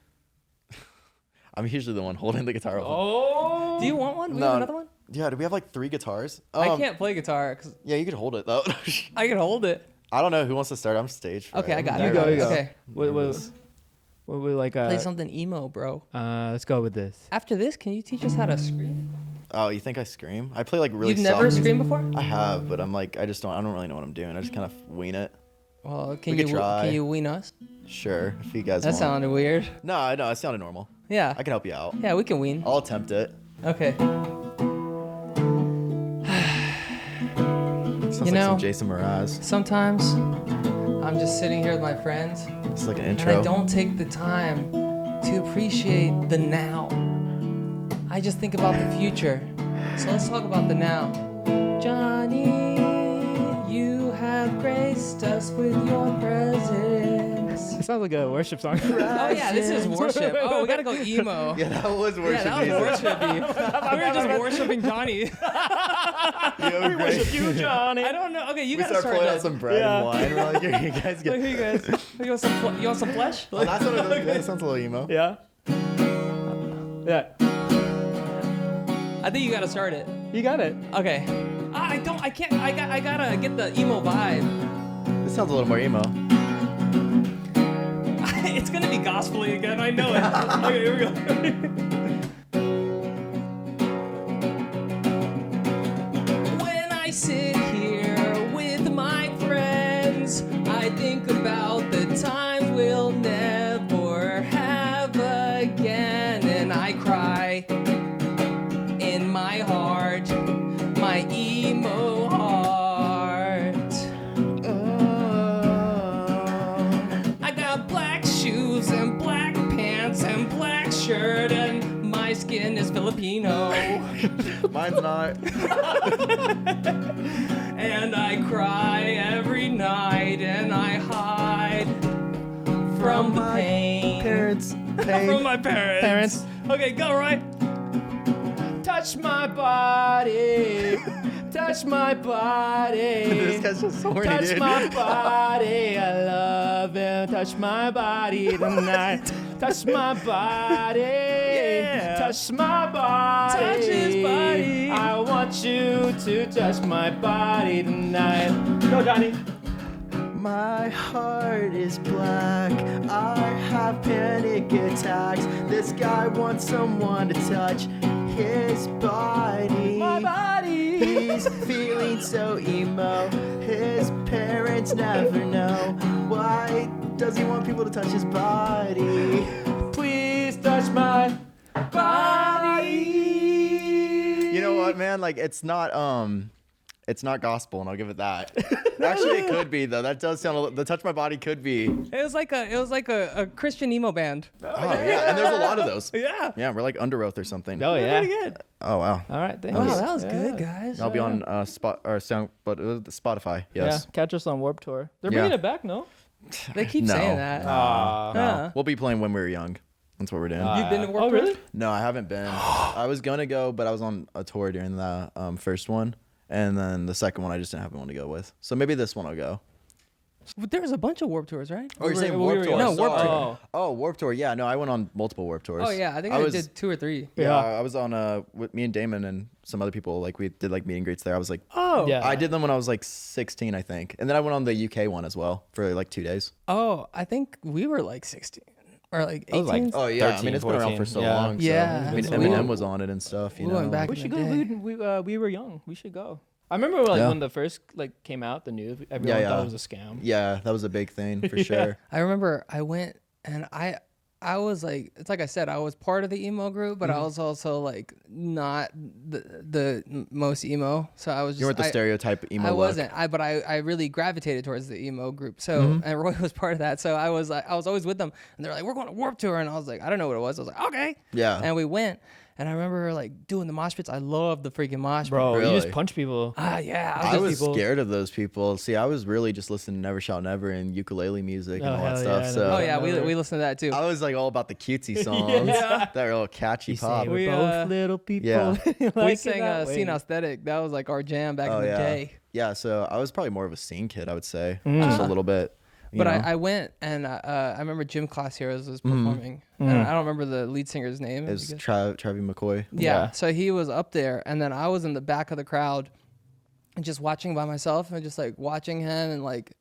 I'm usually the one holding the guitar. Oh. Do you want one? We No. have another one. Yeah. Do we have like 3 guitars? I can't play guitar because Yeah, you could hold it though. I can hold it. I don't know who wants to start. I'm stage. Okay, I got You it. go, you go. Okay, We like play something emo, bro. let's go with this. After this, can you teach us how to scream? Oh, you think I scream? I play like really. You've never soft- screamed before? I have, but I'm like, I don't really know what I'm doing. I just kind of wing it. Well, We could try. can you wean us? Sure, if you guys That want. sounded weird. No, I know. It sounded normal. Yeah. I can help you out. Yeah, we can wean. I'll attempt it. Okay. Sounds You like know- some Jason Mraz. Sometimes I'm just sitting here with my friends. It's like an And intro. I don't take the time to appreciate the now. I just think about the future. So let's talk about the now. Johnnie, you have graced us with your presence. It sounds like a worship song. Oh yeah, this is worship. Oh, we gotta go emo. Yeah, that was worship. Yeah, that was worshipy. We were just worshiping Johnnie. We worship You, Johnnie. I don't know. Okay, you We gotta start start pulling out that. some bread and wine. We're like, here, you guys Like, get. here you guys. You want some flesh? Oh, that's one of those. That sounds a little emo. Yeah. Yeah. I think you gotta start it. You got it. Okay. I can't. I gotta get the emo vibe. This sounds a little more emo. It's gonna be gospel-y again. I know it. Okay, here we go. When I sit here with my friends, I think about the times we'll never have again, and I cry in my heart, my emo heart. I got black shoes and black pants and black shirt, and my skin is Filipino. Mine's not. And I cry every night, and I hide from the pain. Parents. From my parents. Okay, go, Roy. Touch my body. Touch my body. This guy's just so horny, Touch dude. my body. I love him. Touch my body tonight. Touch my body. Yeah. Touch my body. Touch his body. I want you to touch my body tonight. Go, Johnnie. My heart is black. I have panic attacks. This guy wants someone to touch his body. My body. He's feeling so emo. His parents never know. Why does he want people to touch his body? Please touch my body. You know what, man? Like, it's not gospel, and I'll give it that. Actually, it could be though. That does sound. The Touch My Body could be. It was like a Christian emo band. Oh yeah, and there's a lot of those. Yeah. Yeah, we're like Under Oath or something. Oh, yeah. Pretty good. Oh wow. All right, thank Wow, you. that was Yeah. good, guys. I'll be on Spotify. Yes. Yeah, catch us on Warped Tour. They're Yeah. bringing it back, no? They keep No. saying that. No. We'll be playing when we were young. That's what we're doing. You've been to Warped Oh, Tour? really? No, I haven't been. I was gonna go, but I was on a tour during the first one, and then the second one I just didn't have anyone to go with. So maybe this one I'll go. There was a bunch of Warped Tours, right? Oh, you're saying we Warped were Tour? young. No, Warped Sorry. Tour. Oh, Warped Tour. Yeah, no, I went on multiple Warped Tours. Oh yeah, I think I did 2 or 3. Yeah, Yeah. I was on with me and Damon and some other people. Like we did like meet and greets there. I was like, Oh. Yeah. I did them when I was like 16, I think, and then I went on the UK one as well for like 2 days. Oh, I think we were like 16 or like 18. was like- Oh yeah, I 13, mean it's been around 14, for so yeah. long. So, Yeah, I mean so Eminem we- was on it and stuff. You we know, went back We in should the go. day. We were young. We should go. I remember like Yeah. when the first like came out, the news. Everyone Yeah, thought yeah. it was a scam. Yeah, that was a big thing for sure. I remember I went and I was like, it's like I said, I was part of the emo group, but I was also like not the most emo. So I was just You weren't the stereotype emo I look. wasn't. I really gravitated towards the emo group. So and Roy was part of that. So I was always with them, and they're like, "We're going to Warped Tour," and I was like, "I don't know what it was." I was like, "Okay." Yeah. And we went, and I remember like doing the mosh pits. I loved the freaking mosh Bro, pit. you just Really? punch people. Yeah. I was people- scared of those people. See, I was really just listening to Never Shout Never and ukulele music and Oh, all that hell stuff. yeah, I So know Oh yeah, we Never. listened to that too. I was like all about the cutesy songs, Yeah. that real catchy You say pop. we're We, both little people. yeah. like We it sang that way. Scene Aesthetic. That was like our jam back Oh in the yeah, day. yeah. So I was probably more of a scene kid, I would say, just a little bit. you But know? I went and I remember Gym Class Heroes was performing. And I don't remember the lead singer's name. it was because- Travis McCoy. yeah. Yeah. So he was up there, and then I was in the back of the crowd, and just watching by myself, and just like watching him, and like,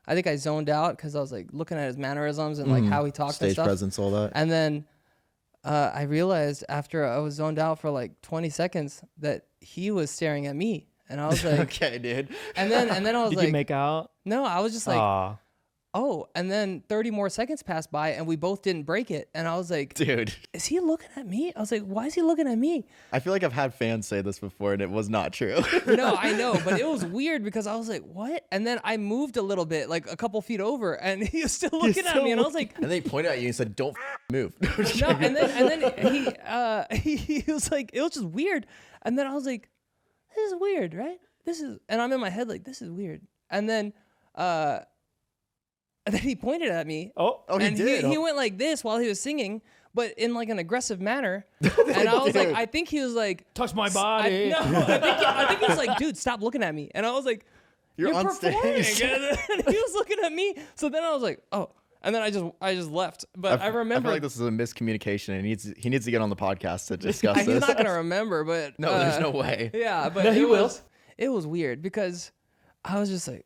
I think I zoned out because I was like looking at his mannerisms and like how he talked and Stage stuff. presence, all that. And then I realized after I was zoned out for like 20 seconds that he was staring at me, and I was like, Okay, dude. and then I was Did like, you make out? no, I was just like, Aw. oh, and then 30 more seconds passed by and we both didn't break it. And I was like, Dude, is he looking at me? I was like, why is he looking at me? I feel like I've had fans say this before and it was not true. No, I know, but it was weird because I was like, what? And then I moved a little bit, like a couple feet over, and he was still looking at me, and I was like, and then he pointed at you and said, "Don't move." no, and then he was like, it was just weird. And then I was like, this is weird, right? And I'm in my head like, this is weird. And then he pointed at me. Oh, he and did. He went like this while he was singing, but in like an aggressive manner. And I was like, I think he was like, touch my body. I think he was like, dude, stop looking at me. And I was like, you're on performing. stage. And he was looking at me. So then I was like, oh. And then I just left. But I remember. I feel like this is a miscommunication, and he needs to get on the podcast to discuss this. He's not gonna remember, but No, there's no way. Yeah, but No, he will. It was weird because I was just like,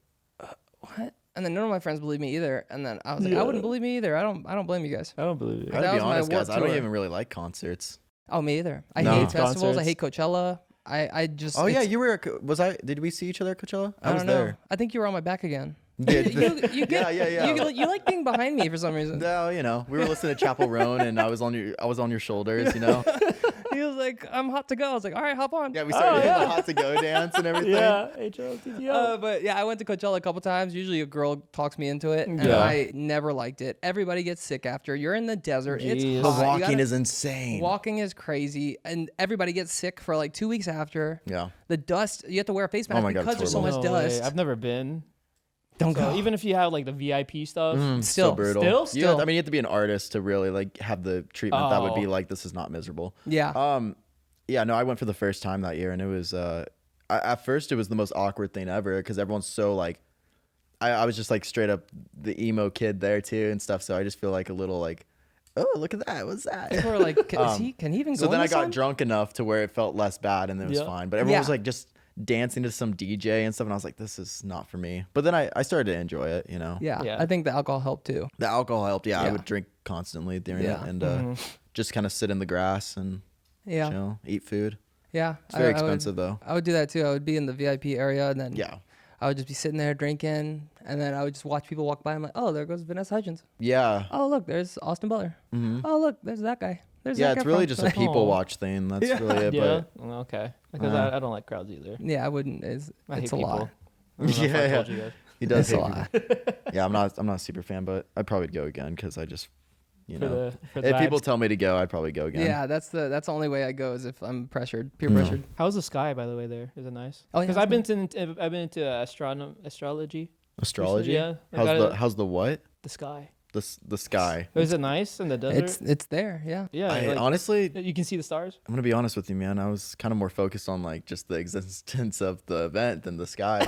what? And then none of my friends believed me either. And then I was like, I wouldn't believe me either. I don't blame you guys. I don't believe it. I That gotta be was my honest, guys. Warped I don't Tour. even really like concerts. Oh, me either. I No. hate festivals. Concerts. I hate Coachella. I just. Oh yeah, it's- you were. Did we see each other at Coachella? I was don't know. there. I think you were on my back again. Did You get, yeah. You like being behind me for some reason. No, we were listening to Chapel Roan, and I was on your shoulders. He was like, I'm hot to go. I was like, all right, hop on. Yeah, we started doing the hot to go dance and everything. Yeah, HLTTO. But yeah, I went to Coachella a couple times. Usually a girl talks me into it, and Yeah. I never liked it. Everybody gets sick after. You're in the desert. Jeez. It's The hot. You walking gotta- is insane. Walking is crazy, and everybody gets sick for like 2 weeks after. Yeah. The dust, you have to wear a face mask Oh my God, because it's there's so much No way. dust. I've never been. Don't So go. even if you have like the VIP stuff, So Still. brutal. Still? I mean, you have to be an artist to really like have the treatment that would be Oh. like, this is not miserable. Yeah. Yeah, no, I went for the first time that year, and it was at first it was the most awkward thing ever because everyone's so like, I was just like straight up the emo kid there too and stuff, so I just feel like a little like, oh, look at that, what's that? People are like, can he even go? So then in I this got song? drunk enough to where it felt less bad and it was Yeah. fine, but everyone was Yeah. like just dancing to some DJ and stuff, and I was like, this is not for me. But then I started to enjoy it, Yeah, Yeah. I think the alcohol helped too. The alcohol helped. Yeah, I Yeah. would drink constantly during Yeah. it and just kind of sit in the grass and Yeah, chill, eat food. yeah. It's very I expensive though. I would do that too. I would be in the VIP area, and then Yeah. I would just be sitting there drinking, and then I would just watch people walk by. I'm like, oh, there goes Vanessa Hudgens. Yeah. Oh, look, there's Austin Butler. Oh, look, there's that guy. There's Yeah, that it's guy really from- just a people Oh. watch thing. That's really it. yeah, okay. Because I don't like crowds either. Yeah, I wouldn't. I It's hate a people. lot. I don't know if I Yeah. told you guys. He does It's a hate lot. people. Yeah, I'm not a super fan, but I'd probably go again because I just, For the if people vibes. tell me to go, I'd probably go again. Yeah, that's the only way I go is if I'm pressured, peer pressured. How's the sky, by the way? There is it nice? Oh, yeah, Because it's I've been into astrology. Astrology. Yeah, I got it. How's the what? The sky. The sky. Is it nice in the desert? It's there. Yeah. yeah. I, like, honestly, you can see the stars. I'm gonna be honest with you, man. I was kind of more focused on like just the existence of the event than the sky.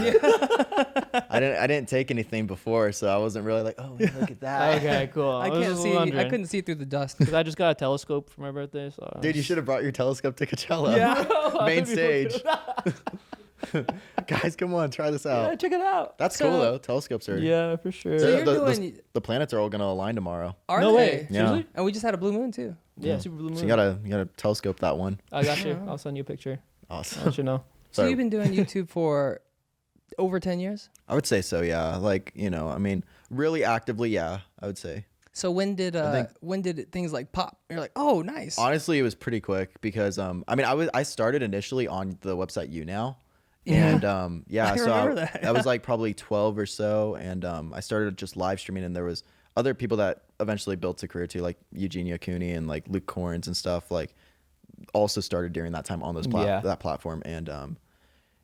I didn't take anything before, so I wasn't really like, oh, look at that. Okay, cool. I was can't just see. I wondering. couldn't see through the dust. Because I just got a telescope for my birthday. So Dude, you should have brought your telescope to Coachella. Yeah. Main stage. Guys, come on, try this out. Yeah, check it out. That's So- cool though. Telescopes are. Yeah, for sure. So you're the, doing- the planets are all gonna align tomorrow. Are no they? way. Yeah. Seriously? And we just had a blue moon too. Yeah, super blue moon. So you gotta telescope that one. I got you. I'll send you a picture. I'll Awesome. let you know. So So- you've been doing YouTube for over 10 years. I would say so. Yeah. Like I mean, really actively. Yeah, I would say. So when did think- things like pop? You're like, oh, nice. Honestly, it was pretty quick because I mean, I started initially on the website YouNow. Yeah. And yeah, I so remember that. I was like probably 12 or so, and I started just live streaming, and there was other people that eventually built a career too, like Eugenia Cooney and like Luke Corns and stuff, like also started during that time on those Yeah. that platform, and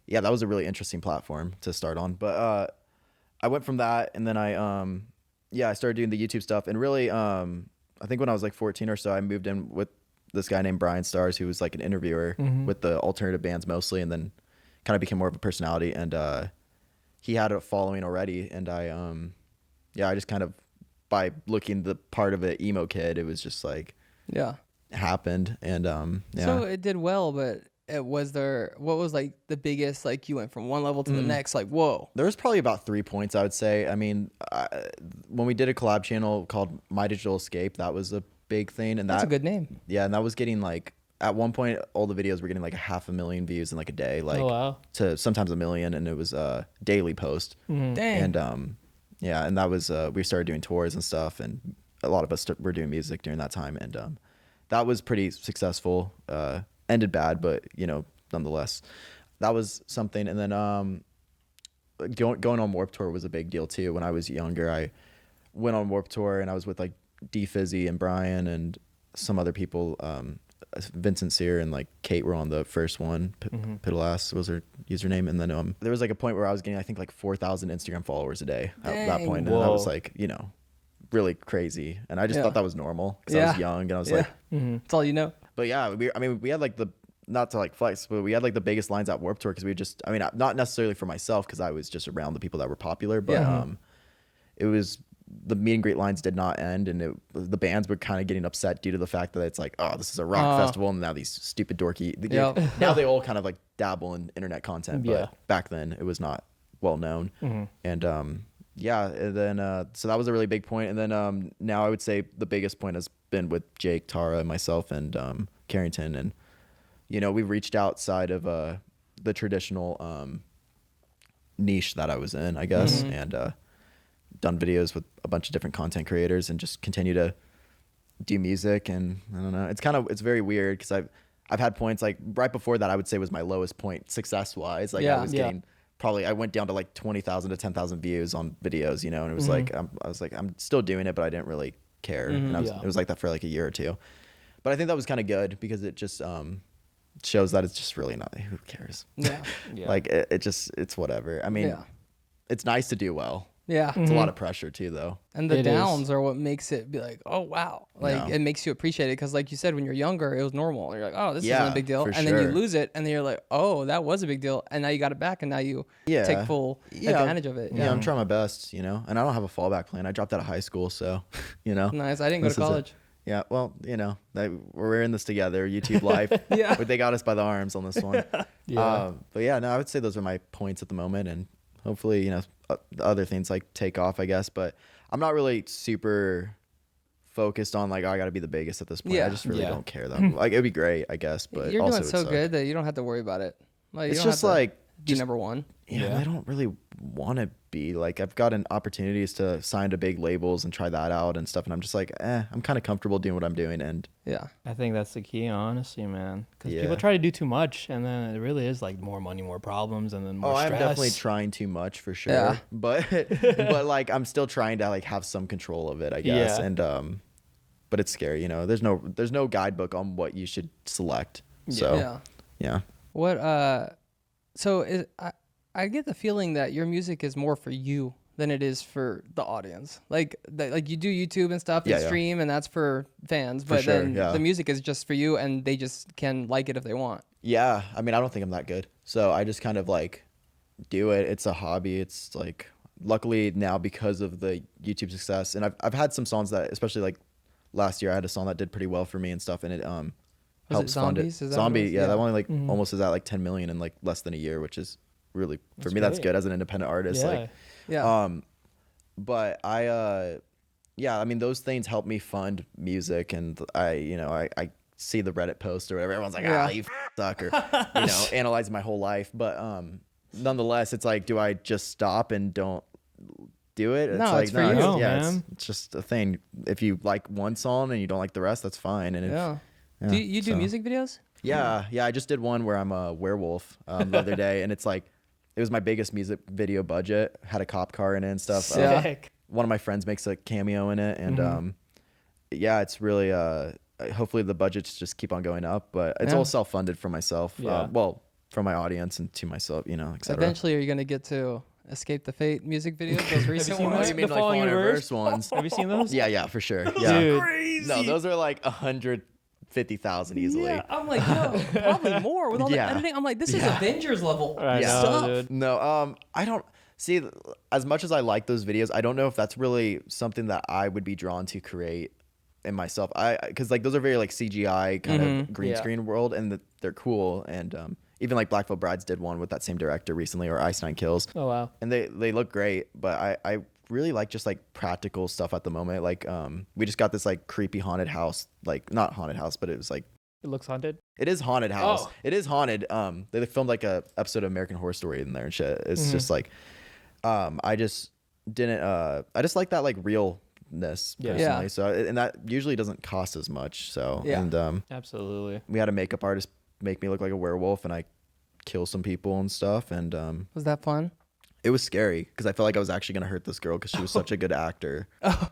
yeah, that was a really interesting platform to start on. But I went from that, and then I started doing the YouTube stuff, and really I think when I was like 14 or so, I moved in with this guy named Brian Stars, who was like an interviewer with the alternative bands mostly, and then kind of became more of a personality, and he had a following already, and I just kind of, by looking the part of an emo kid, it was just like Yeah. happened, and yeah. So it did well, but what was like the biggest, like you went from one level to the next, like, whoa. There was probably about 3 points, I would say. I mean, when we did a collab channel called My Digital Escape, that was a big thing, and That's a good name. yeah, and that was getting like, at one point, all the videos were getting like 500,000 views in like a day, like Oh, wow. to sometimes 1 million, and it was a daily post. Dang. And Yeah, and that was we started doing tours and stuff, and a lot of us were doing music during that time, and that was pretty successful. Ended bad, but nonetheless, that was something. And then going on Warped Tour was a big deal too. When I was younger, I went on Warped Tour, and I was with like D Fizzy and Brian and some other people. Vincent Sear and like Kate were on the first one. Piddle Ass was her username. And then there was like a point where I was getting, I think, like 4,000 Instagram followers a day at that point. And that was like, really crazy. And I just thought that was normal because I was young, and I was like, that's all you know. But yeah, we had like not to like flex, but we had like the biggest lines at Warped Tour because we just, not necessarily for myself because I was just around the people that were popular, but it was, the meet and greet lines did not end, and the bands were kind of getting upset due to the fact that it's like, oh, this is a rock festival, and now these stupid dorky, now they all kind of like dabble in internet content, but back then it was not well known. And and then so that was a really big point. And then now I would say the biggest point has been with Jake, Tara, myself, and Carrington, and we've reached outside of the traditional niche that I was in, I guess, and done videos with a bunch of different content creators, and just continue to do music. And I don't know, it's very weird because I've had points like right before that I would say was my lowest point success wise. Like I was getting probably, I went down to like 20,000 to 10,000 views on videos, and it was like I was like, I'm still doing it, but I didn't really care. And it was like that for like a year or two. But I think that was kind of good because it just shows that it's just really not, who cares? Like it's whatever. It's nice to do well. Yeah. It's a lot of pressure too, though. And the downs are what makes it be like, oh, wow. Like, it makes you appreciate it. Because like you said, when you're younger, it was normal. You're like, oh, this isn't a big deal. And then you lose it. And then you're like, oh, that was a big deal. And now you got it back. And now you take full advantage of it. Yeah, I'm trying my best, And I don't have a fallback plan. I dropped out of high school, so, Nice. I didn't go to college. Yeah, well, we're in this together, YouTube life. But they got us by the arms on this one. But yeah, no, I would say those are my points at the moment. And hopefully, the other things like take off, I guess. But I'm not really super focused on like, oh, I got to be the biggest at this point. I just really don't care though. Like, it'd be great, I guess. But you're also doing so good that you don't have to worry about it. Like, it's just like be number one. Yeah, I don't really want to be like, I've gotten opportunities to sign to big labels and try that out and stuff, and I'm just like, I'm kind of comfortable doing what I'm doing. And I think that's the key, honestly, man, because people try to do too much, and then it really is like more money, more problems, and then more stress. I'm definitely trying too much for sure, but like I'm still trying to like have some control of it, I guess. And but it's scary, there's no guidebook on what you should select. So what so I get the feeling that your music is more for you than it is for the audience. Like you do YouTube and stuff and stream, and that's for fans. But then the music is just for you, and they just can like it if they want. Yeah, I don't think I'm that good, so I just kind of like do it. It's a hobby. It's like, luckily now because of the YouTube success, and I've had some songs that, especially like last year, I had a song that did pretty well for me and stuff, and it helps fund it. Zombie, that one like almost is at like 10 million in like less than a year, which is really, for me, that's good as an independent artist. But I those things help me fund music, and I see the Reddit post or whatever, everyone's like, you suck, or analyzing my whole life. But nonetheless, it's like, do I just stop and don't do it? It's no, like, it's for you. It's just a thing. If you like one song and you don't like the rest, that's fine. And do you do music videos? Yeah, I just did one where I'm a werewolf the other day, and it's like, it was my biggest music video budget. Had a cop car in it and stuff. Sick. One of my friends makes a cameo in it, and it's really hopefully the budgets just keep on going up, but it's all self-funded for myself. Well, from my audience and to myself, etc. Eventually, are you gonna get to Escape the Fate music videos? Those recent ones? You mean the like Falling in Reverse ones? Have you seen those? Yeah, for sure. Dude. Crazy. No, those are like 150,000 easily. Yeah, I'm like, no, probably more with all the editing. I'm like, this is Avengers level stuff. Dude. No, I don't see, as much as I like those videos, I don't know if that's really something that I would be drawn to create in myself. Because like those are very like CGI kind of green screen world, and they're cool. And even like Black Veil Brides did one with that same director recently, or Ice Nine Kills. Oh wow. And they look great, but I really like just like practical stuff at the moment. Like we just got this like creepy haunted house, like not haunted house, but it was like, it looks haunted. It is haunted house. It is haunted. They filmed like a episode of American Horror Story in there and shit. It's just like I just didn't. I just like that like realness personally. Yeah. So and that usually doesn't cost as much. So Yeah. and Absolutely. we had a makeup artist make me look like a werewolf, and I kill some people and stuff. And Was that fun? it was scary because I felt like I was actually gonna hurt this girl because she was such a good actor.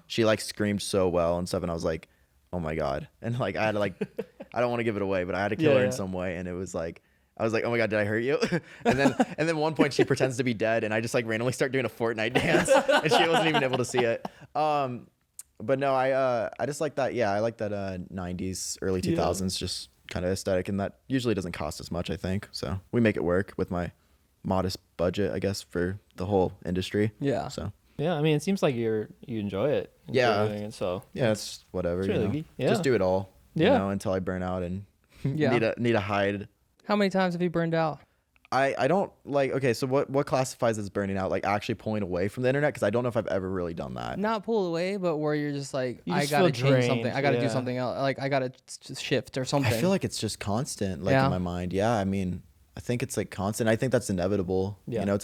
She like screamed so well and stuff, and I was like, oh my god. And like I had to like, I don't want to give it away, but I had to kill her in some way, and it was like. I was like, oh my god, did I hurt you? and then one point she pretends to be dead, and I just like randomly start doing a Fortnite dance, and she wasn't even able to see it. But no, I just like that. Yeah, I like that 90s, early 2000s, just kind of aesthetic, and that usually doesn't cost as much, I think. So we make it work with my modest budget, I guess, for the whole industry. Yeah. So Yeah, I mean, it seems like you enjoy it. Yeah. Doing it, so yeah, it's whatever. It's really you know? good. Yeah. Just do it all. Yeah. You know, until I burn out and Yeah. need to hide. How many times have you burned out? I don't like, okay, so what classifies as burning out? Like actually pulling away from the internet? Because I don't know if I've ever really done that. Not pull away, but where you're just like, You I just gotta feel change something. drained, I gotta do yeah. something else. Like I gotta shift or something. I feel like it's just constant, like Yeah. in my mind. Yeah, I mean, I think it's like constant. I think that's inevitable. Yeah. You know,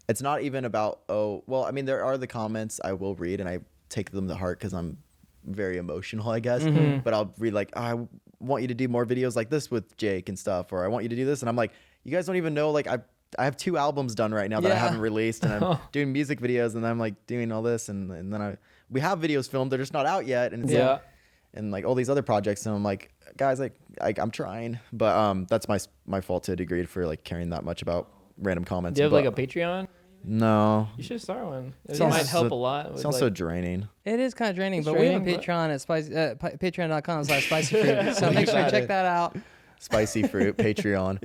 it's not even about, oh, well, I mean, there are the comments I will read and I take them to heart because I'm very emotional, I guess. Mm-hmm. But I'll read like, I want you to do more videos like this with Jake and stuff, or I want you to do this. And I'm like, you guys don't even know, like I have 2 albums done right now that I Yeah. haven't released, and I'm doing music videos, and I'm like doing all this, and then we have videos filmed, they're just not out yet, and it's Yeah. and like all these other projects, and I'm like, guys, like I'm trying, but that's my fault to a degree for like caring that much about random comments. Do you have but like a Patreon? no, You should start one. It Sounds might help so- a lot. with, sounds like, so draining. It is kind of draining, It's but we have a draining, Patreon at patreon.com/spicyfruit. So make sure you check that out. Spicy fruit Patreon.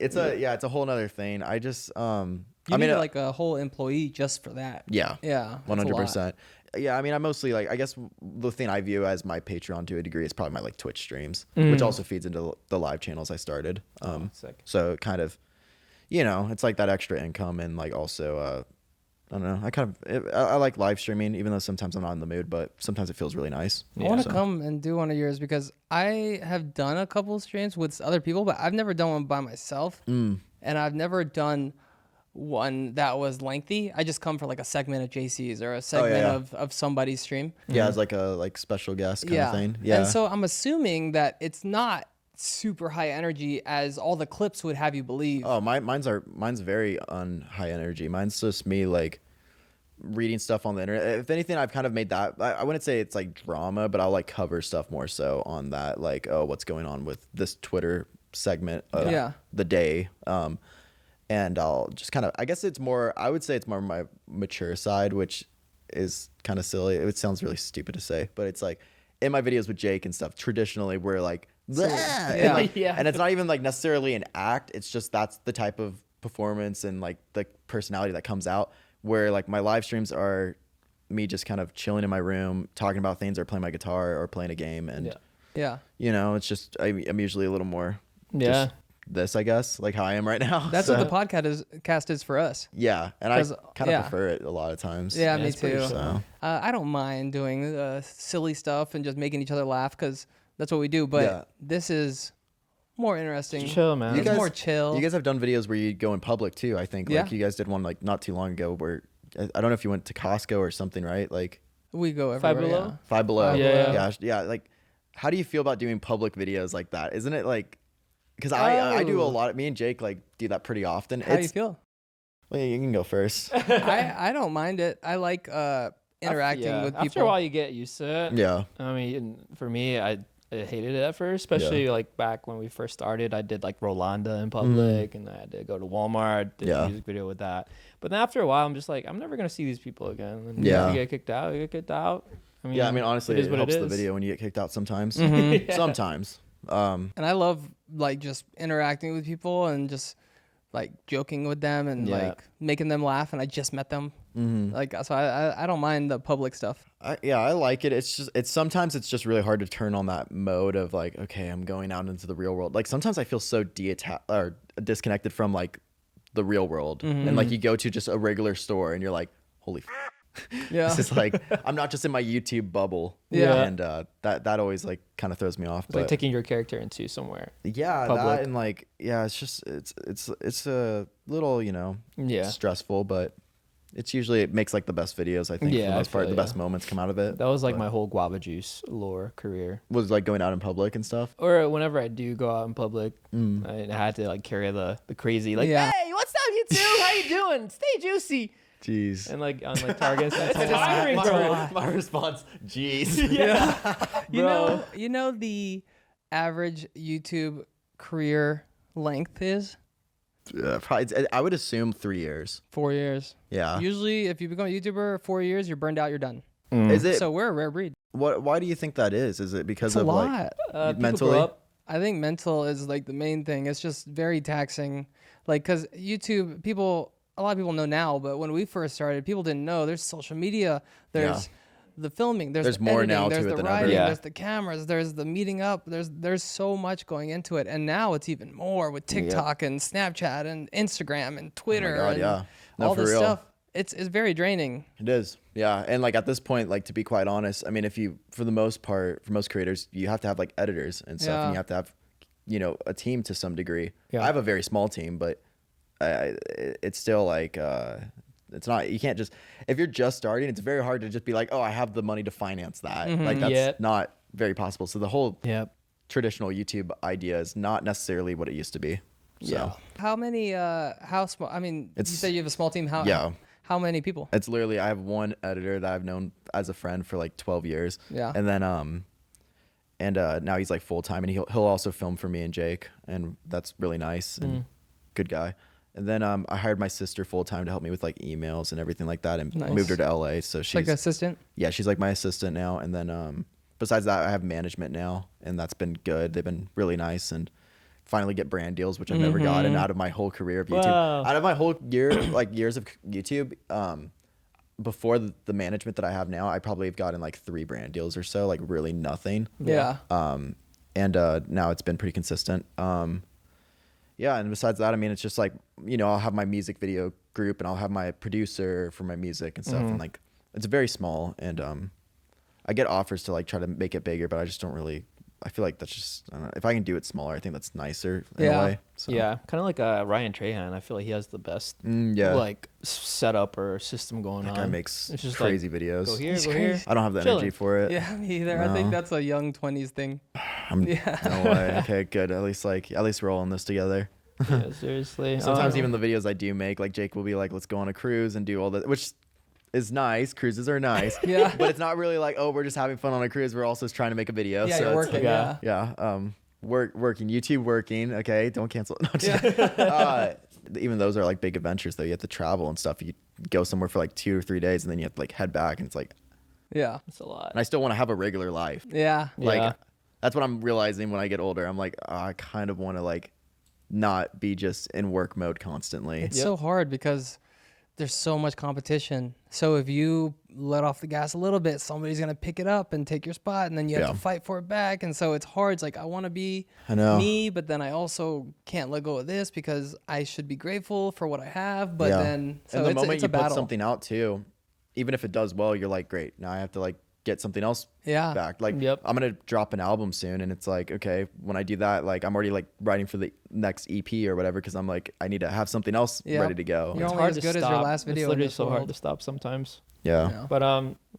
It's a whole nother thing. I just You I mean need like a whole employee just for that. yeah. Yeah. that's a lot. 100%. Yeah, I mean, I mostly like, I guess the thing I view as my Patreon to a degree is probably my like Twitch streams, which also feeds into the live channels I started. sick. So kind of, you know, it's like that extra income, and like also, I don't know, I like live streaming, even though sometimes I'm not in the mood, but sometimes it feels really nice. I want to So- come and do one of yours because I have done a couple of streams with other people, but I've never done one by myself. And I've never done one that was lengthy. I just come for like a segment of JC's or a segment of somebody's stream. Yeah, as like a like special guest kind of thing. Yeah. And so I'm assuming that it's not super high energy as all the clips would have you believe. Oh, mine's very high energy. Mine's just me like reading stuff on the internet. If anything, I've kind of made that. I wouldn't say it's like drama, but I'll like cover stuff more so on that, like, oh, what's going on with this Twitter segment of the day. And I'll just kind of, I guess it's more, I would say it's more my mature side, which is kind of silly. It sounds really stupid to say, but it's like in my videos with Jake and stuff, traditionally we're like, and, like and it's not even like necessarily an act. It's just that's the type of performance and like the personality that comes out, where like my live streams are me just kind of chilling in my room, talking about things, or playing my guitar or playing a game. And, you know, it's just, I'm usually a little more just this, I guess, like how I am right now. That's so, what the podcast is for us. Yeah. And I 'Cause, kind of prefer it a lot of times. Yeah, me it's pretty too. So. I don't mind doing silly stuff and just making each other laugh because that's what we do. But this is more interesting. Just chill, man. It's more chill. You guys have done videos where you go in public too, I think. Like you guys did one like not too long ago where, I don't know if you went to Costco or something, right? Like we go everywhere. Five Below. Yeah. Yeah. Like, how do you feel about doing public videos like that? Isn't it like, because I do a lot. Me and Jake like do that pretty often. How do you feel? Well, you can go first. I don't mind it. I like interacting with people. After a while, you get used to it. Yeah. I mean, for me, I hated it at first, especially like back when we first started. I did like Rolanda in public, and I had to go to Walmart, did a music video with that. But then after a while, I'm just like, I'm never gonna see these people again. And if you get kicked out, you get kicked out. I mean, honestly, it helps the video when you get kicked out sometimes. Sometimes. And I love like just interacting with people and just like joking with them and like making them laugh. And I just met them. Like, so I don't mind the public stuff. I like it. It's sometimes it's just really hard to turn on that mode of like, okay, I'm going out into the real world. Like sometimes I feel so disconnected from like the real world. And like you go to just a regular store and you're like, holy this is like, I'm not just in my YouTube bubble. And that always like kind of throws me off. It's like taking your character into somewhere. Yeah, public. that and like, it's just it's a little, stressful, but it's usually, it makes like the best videos, I think, for the most part. The best moments come out of it. That was like my whole guava juice lore career. Was like going out in public and stuff? Or whenever I do go out in public, I had to like carry the crazy, like, hey, what's up, you two? How you doing? Stay juicy. Jeez. And like on like Target. My response, jeez. You know the average YouTube career length is? Probably, I would assume 3 years. 4 years. Yeah. Usually, if you become a YouTuber, 4 years, you're burned out, you're done. Is it? So we're a rare breed. Why do you think that is? Is it because It's of a lot. like mentally? I think mental is like the main thing. It's just very taxing. Like, because YouTube, a lot of people know now, but when we first started, people didn't know. There's social media. There's the filming. There's the more editing, now there's to it the than writing. ever. There's the cameras. There's the meeting up. There's so much going into it, and now it's even more with TikTok and Snapchat and Instagram and Twitter. Oh my God, and No, all for this real. stuff. It's very draining. It is. Yeah. And like at this point, like to be quite honest, I mean, for the most part, for most creators, you have to have like editors and stuff, and you have to have, a team to some degree. Yeah. I have a very small team, but it's still like, it's not, you can't just, if you're just starting, it's very hard to just be like, oh, I have the money to finance that. Like that's not very possible. So the whole traditional YouTube idea is not necessarily what it used to be. So. Yeah. How many, how small, I mean, you say you have a small team. How many people? It's literally, I have one editor that I've known as a friend for like 12 years. Yeah. And then, now he's like full time, and he'll also film for me and Jake, and that's really nice and good guy. And then I hired my sister full time to help me with like emails and everything like that, and moved her to LA. So she's like an assistant. Yeah, she's like my assistant now. And then besides that, I have management now, and that's been good. They've been really nice, and finally get brand deals, which I've never gotten out of my whole career of YouTube. Wow. Out of my whole years of YouTube, before the management that I have now, I probably have gotten like 3 brand deals or so, like really nothing. Yeah. And now it's been pretty consistent. Yeah, and besides that, I mean, it's just like, I'll have my music video group, and I'll have my producer for my music and stuff, and like it's very small, and I get offers to like try to make it bigger, but I just don't really. I feel like that's just, I don't know, if I can do it smaller, I think that's nicer in a way. So. Yeah, kind of like Ryan Trahan. I feel like he has the best like setup or system going on. That guy makes it's just crazy like, videos. Go here, go here. I don't have the energy for it. Yeah, me either. No. I think that's a young 20s thing. No way. Okay, good. At least we're all in this together. Yeah, seriously. Sometimes even the videos I do make, like Jake will be like, let's go on a cruise and do all that, which is nice. Cruises are nice. Yeah. But it's not really like, oh, we're just having fun on a cruise. We're also trying to make a video. Yeah, so you're it's working. like, Yeah. Working, YouTube working. Okay, don't cancel. Even those are like big adventures though. You have to travel and stuff. You go somewhere for like 2 or 3 days, and then you have to like head back, and it's like, Yeah. it's a lot. and I still want to have a regular life. Yeah. Like that's what I'm realizing when I get older. I'm like, I kind of want to like not be just in work mode constantly. It's so hard because there's so much competition. So if you let off the gas a little bit, somebody's going to pick it up and take your spot, and then you have to fight for it back. And so it's hard. It's like, I want to be me, but then I also can't let go of this because I should be grateful for what I have. But then, so and the it's, moment it's a you put battle. something out too, even if it does well, you're like, great, now I have to like get something else back. Like I'm going to drop an album soon, and it's like, okay, when I do that, like I'm already like writing for the next EP or whatever, because I'm like, I need to have something else ready to go. You're It's only hard as to good as stop. your last video. It's literally in this so world. hard to stop sometimes. Yeah. But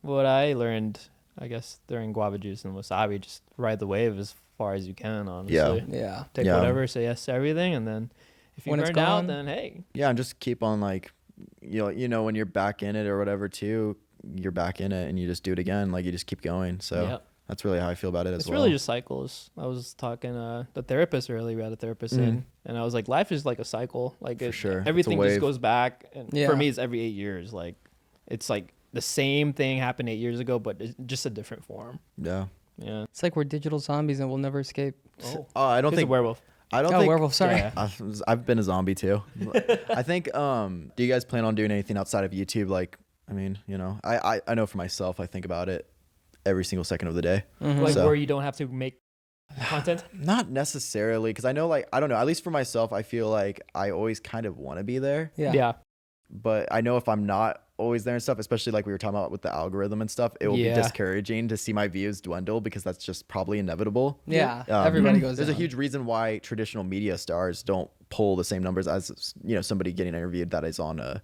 what I learned, I guess, during guava juice and wasabi, just ride the wave as far as you can, honestly. Yeah. Take whatever, say yes to everything, and then if you When it's burned out, gone. then hey. Yeah, and just keep on like, when you're back in it or whatever too, you're back in it, and you just do it again. Like you just keep going. So that's really how I feel about it as well. It's really just cycles. I was talking the therapist earlier. We had a therapist in, and I was like, life is like a cycle. Like For sure. everything It's a just wave. goes back. And for me, it's every 8 years. Like it's like the same thing happened 8 years ago, but it's just a different form. Yeah. Yeah. It's like we're digital zombies and we'll never escape. I don't He's a think werewolf. I don't think werewolf. Sorry. Yeah. I've been a zombie too. I think. Do you guys plan on doing anything outside of YouTube? Like, I mean, I know for myself, I think about it every single second of the day. Like So- where you don't have to make content. Not necessarily, because I know, like, I don't know. At least for myself, I feel like I always kind of want to be there. Yeah. But I know if I'm not always there and stuff, especially like we were talking about with the algorithm and stuff, it will be discouraging to see my views dwindle, because that's just probably inevitable. Yeah. Everybody goes There's a down. huge reason why traditional media stars don't pull the same numbers as somebody getting interviewed that is on a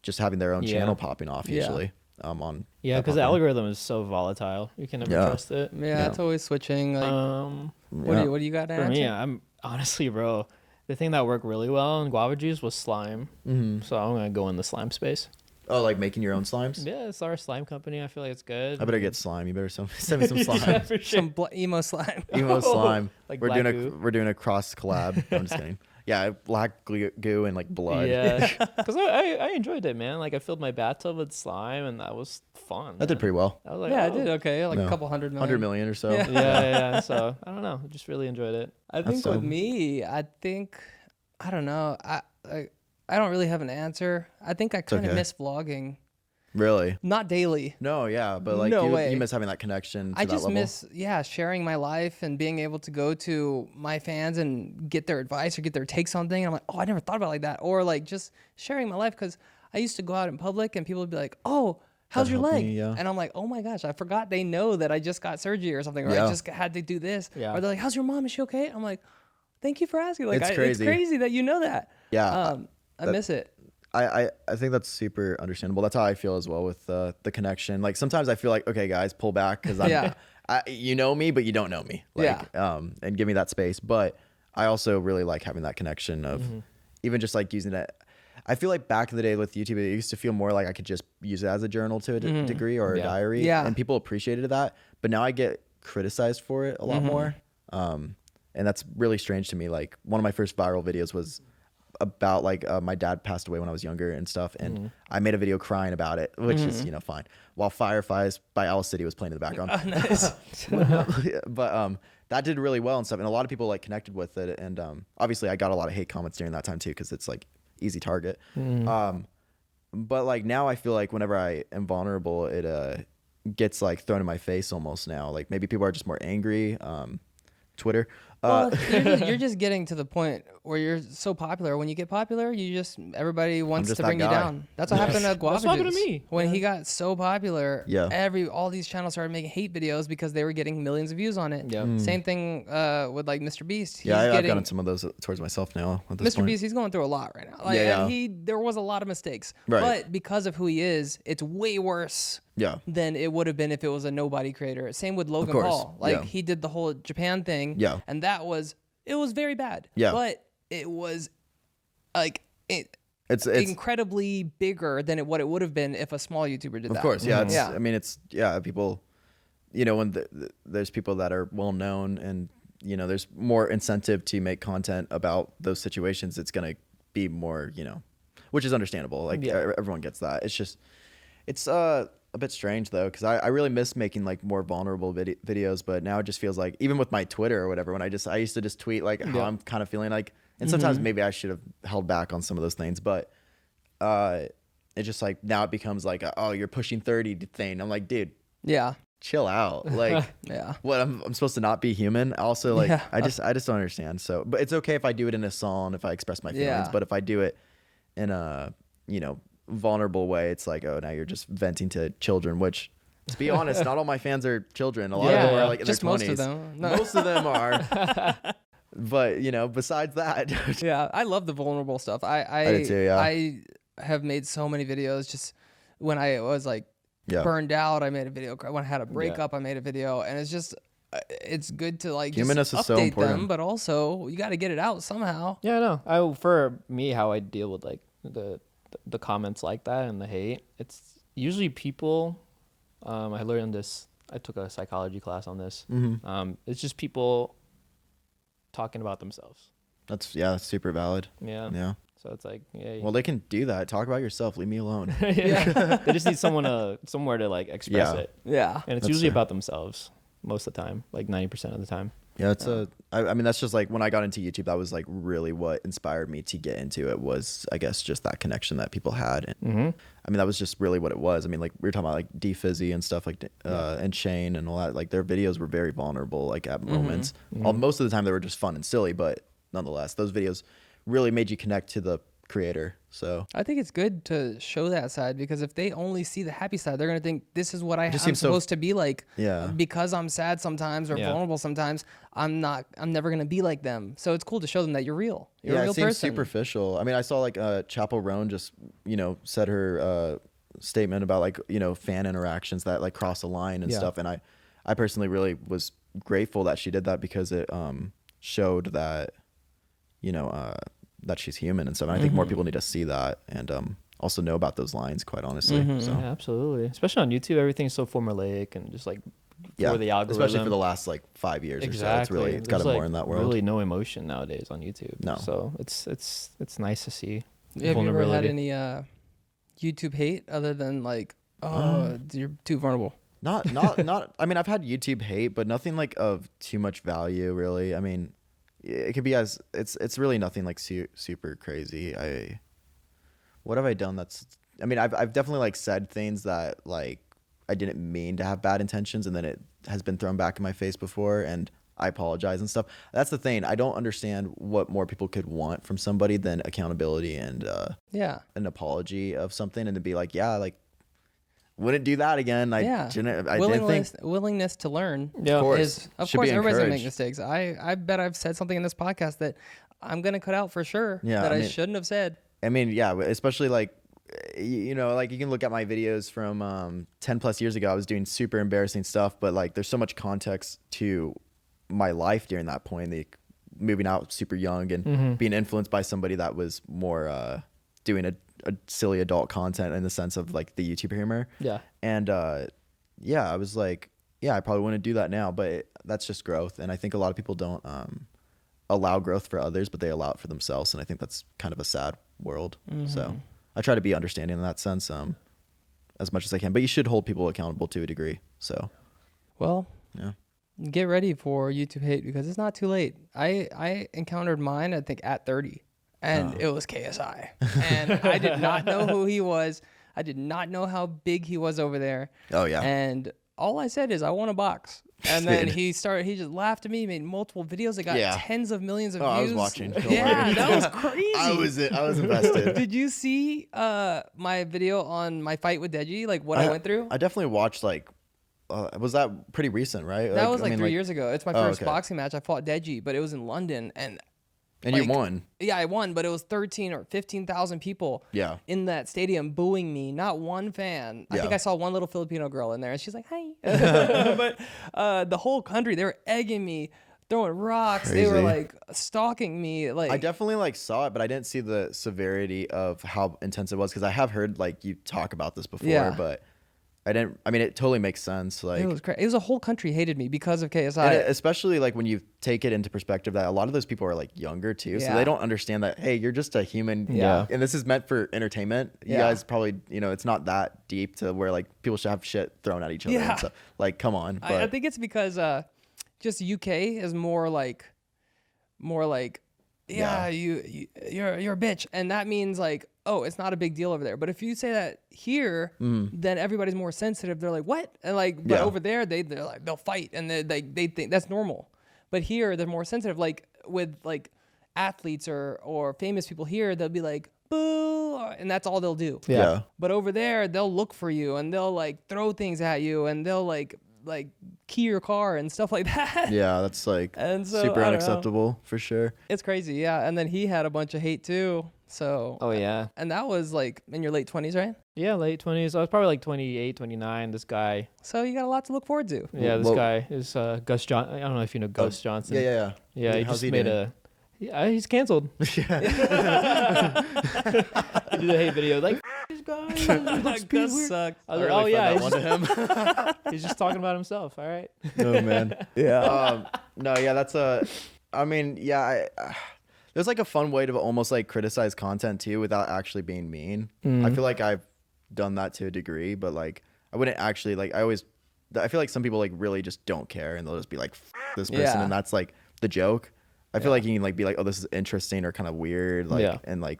just having their own channel popping off usually. On because the algorithm is so volatile. You can never trust it. Yeah, it's always switching. Like, what do you got to For answer? me, I'm honestly, bro, the thing that worked really well in guava juice was slime. So I'm gonna go in the slime space. Oh, like making your own slimes? Yeah, it's our slime company. I feel like it's good. I better get slime. You better send me some slime. Yeah, for sure. Some emo slime. Emo slime. Like we're black doing goo. we're doing a cross collab. I'm just kidding. Yeah, black goo and like blood. Yeah, because I enjoyed it, man. Like I filled my bathtub with slime, and that was fun. That did pretty well. I was like, Yeah, oh. I did okay. Like a couple 100 million. 100 million or so. Yeah. Yeah. So I don't know. I just really enjoyed it. I think so- with me, I don't know. I don't really have an answer. I think I kind of okay. miss vlogging. Really? Not daily. No, yeah, but like No way. you miss having that connection. To I that just level. miss, sharing my life and being able to go to my fans and get their advice or get their take on something. And I'm like, oh, I never thought about it like that. Or like just sharing my life, because I used to go out in public and people would be like, oh, how's That your helped leg? me, yeah. And I'm like, oh my gosh, I forgot they know that I just got surgery or something, or Yeah. I just had to do this. Yeah. Or they're like, how's your mom? Is she okay? I'm like, thank you for asking. Like, It's it's crazy. crazy that you know that. Yeah, I miss it. I think that's super understandable. That's how I feel as well with the connection. Like sometimes I feel like, okay, guys, pull back because Yeah. you know me, but you don't know me. Like, and give me that space. But I also really like having that connection of even just like using it. I feel like back in the day with YouTube, it used to feel more like I could just use it as a journal to a degree or a diary. Yeah. And people appreciated that. But now I get criticized for it a lot more. And that's really strange to me. Like one of my first viral videos was about like my dad passed away when I was younger and stuff, and I made a video crying about it, which is fine, while Fireflies by Owl City was playing in the background. Oh, nice. But that did really well and stuff, and a lot of people like connected with it, and obviously I got a lot of hate comments during that time too, because it's like easy target. But like now I feel like whenever I am vulnerable, it gets like thrown in my face almost now. Like maybe people are just more angry. Twitter. Well, you're just getting to the point where you're so popular. When you get popular, everybody wants just to that bring you guy. down. That's what happened to Guava That's what happened to Juice. me. When he got so popular, Yeah. all these channels started making hate videos because they were getting millions of views on it. Yeah. Same thing with like Mr. Beast. He's Yeah, I've getting, gotten some of those towards myself now. At this Mr. point. Beast, he's going through a lot right now. Like, Yeah, and there was a lot of mistakes. Right. But because of who he is, it's way worse Yeah. than it would have been if it was a nobody creator. Same with Logan course, Paul. Like yeah. he did the whole Japan thing. Yeah. And it was very bad. Yeah. But it was like It's incredibly bigger than what it would have been if a small YouTuber did that. Of course, yeah. It's, Yeah. I mean, people, when there's people that are well known and, there's more incentive to make content about those situations, it's going to be more, which is understandable. Like everyone gets that. It's just, it's a bit strange though, because I really miss making like more vulnerable videos, but now it just feels like, even with my Twitter or whatever, when I used to just tweet like how I'm kind of feeling like, and sometimes maybe I should have held back on some of those things, but it's just like now it becomes like oh, you're pushing 30 thing. I'm like, dude, Yeah. chill out. Like Yeah. what, I'm supposed to not be human? Also, like Yeah. I just don't understand. So, but it's okay if I do it in a song, if I express my feelings, Yeah. but if I do it in a vulnerable way, it's like, oh, now you're just venting to children, which, to be honest, not all my fans are children. A lot of them are like in just their 20s. most of them. No. Most of them are. But besides that, Yeah, I love the vulnerable stuff. I do too, yeah. I have made so many videos. Just when I was like yeah, burned out, I made a video. When I had a breakup, I made a video, and it's just it's good to like Humanness just is so update important. them, but also you got to get it out somehow. Yeah, no. For me, how I deal with like the comments like that and the hate, it's usually people. I learned this. I took a psychology class on this. It's just people talking about themselves. that's super valid. Yeah. Yeah. So it's like, yeah. Well, they can do that. Talk about yourself. Leave me alone. They just need somewhere to like express Yeah. it, Yeah, and it's That's usually fair. about themselves most of the time, like 90% of the time. Yeah, it's I mean, that's just like when I got into YouTube, that was like really what inspired me to get into it, was I guess just that connection that people had. And I mean, that was just really what it was. I mean, like we were talking about like D-Fizzy and stuff like and Shane and all that. Like their videos were very vulnerable, like at moments. Most of the time they were just fun and silly, but nonetheless, those videos really made you connect to the creator. So I think it's good to show that side, because if they only see the happy side, they're gonna think this is what I'm supposed to be like. Yeah. Because I'm sad sometimes or vulnerable sometimes, I'm never gonna be like them. So it's cool to show them that you're real. You're a real it seems person. superficial. I mean, I saw like Chappell Roan just said her statement about like fan interactions that like cross a line and stuff, and I personally really was grateful that she did that, because it showed that that she's human and stuff. And I think more people need to see that and also know about those lines, quite honestly. So Yeah, absolutely. Especially on YouTube, everything's so formulaic and just like for the algorithm. Especially for the last like 5 years or so. It's got more in that world. Really no emotion nowadays on YouTube. No. So it's nice to see. Have you ever had any YouTube hate other than like, you're too vulnerable? Not. I mean, I've had YouTube hate, but nothing like of too much value, really. I mean, it could be it's really nothing like super crazy. What have I done I mean, I've definitely like said things that like I didn't mean to have bad intentions, and then it has been thrown back in my face before, and I apologize and stuff. That's the thing. I don't understand what more people could want from somebody than accountability and an apology of something, and to be like, wouldn't do that again. I didn't think. Willingness to learn. Yeah, of course. Of course, everybody's gonna make mistakes. I bet I've said something in this podcast that I'm gonna cut out for sure. Yeah, that I shouldn't have said. I mean, yeah, especially like, like you can look at my videos from 10 plus years ago. I was doing super embarrassing stuff, but like there's so much context to my life during that point. Like moving out super young and being influenced by somebody that was more doing a silly adult content in the sense of like the YouTube humor. Yeah. And I was like, I probably wouldn't do that now, but that's just growth. And I think a lot of people don't allow growth for others, but they allow it for themselves. And I think that's kind of a sad world. So I try to be understanding in that sense as much as I can, but you should hold people accountable to a degree. So, well, yeah. Get ready for YouTube hate, because it's not too late. I encountered mine, I think, at 30. And it was KSI. And I did not know who he was. I did not know how big he was over there. Oh, yeah. And all I said is, I want a box. And then he just laughed at me, made multiple videos that got tens of millions of views. I was watching. Yeah, that was crazy. I was invested. Did you see my video on my fight with Deji? Like what I went through? I definitely watched like, was that pretty recent, right? That was like 3 years ago. It's my first boxing match. I fought Deji, but it was in London. And you won. Yeah, I won, but it was 13 or 15,000 people in that stadium booing me. Not one fan. I think I saw one little Filipino girl in there, and she's like, hi. But the whole country, they were egging me, throwing rocks. Crazy. They were like stalking me. Like I definitely like saw it, but I didn't see the severity of how intense it was, because I have heard like you talk about this before, but I didn't. I mean, it totally makes sense. Like it was crazy. It was a whole country hated me because of KSI. And especially like when you take it into perspective that a lot of those people are like younger too, so they don't understand that. Hey, you're just a human. Yeah. And this is meant for entertainment. You guys probably, it's not that deep to where like people should have shit thrown at each other. Yeah. And stuff. Like, come on. But I think it's because just UK is more like. Yeah, you're a bitch, and that means like, oh, it's not a big deal over there. But if you say that here, then everybody's more sensitive. They're like, what? And like, but over there, they're like, they'll fight, and they think that's normal. But here, they're more sensitive. Like with like athletes or famous people here, they'll be like, boo, and that's all they'll do. Yeah. But over there, they'll look for you, and they'll like throw things at you, and they'll like key your car and stuff like that. Yeah, that's like super unacceptable for sure. It's crazy, yeah. And then he had a bunch of hate too. So and that was like in your late 20s, right? Yeah, late 20s. I was probably like 28, 29. This guy. So you got a lot to look forward to. Yeah, this guy is Gus Johnson. I don't know if you know Gus Johnson. Yeah. Yeah, he just made he's canceled. Yeah. I did a hate video like this guy. Gus sucks. I was like, oh yeah, one to him. he's just talking about himself. All right. Oh man. Yeah. No. Yeah. That's I mean, yeah. There's like a fun way to almost like criticize content too without actually being mean. I feel like I've done that to a degree, but like I wouldn't actually like. I feel like some people like really just don't care, and they'll just be like, F this person, and that's like the joke. I feel like you can like be like, oh, this is interesting or kind of weird, like, and like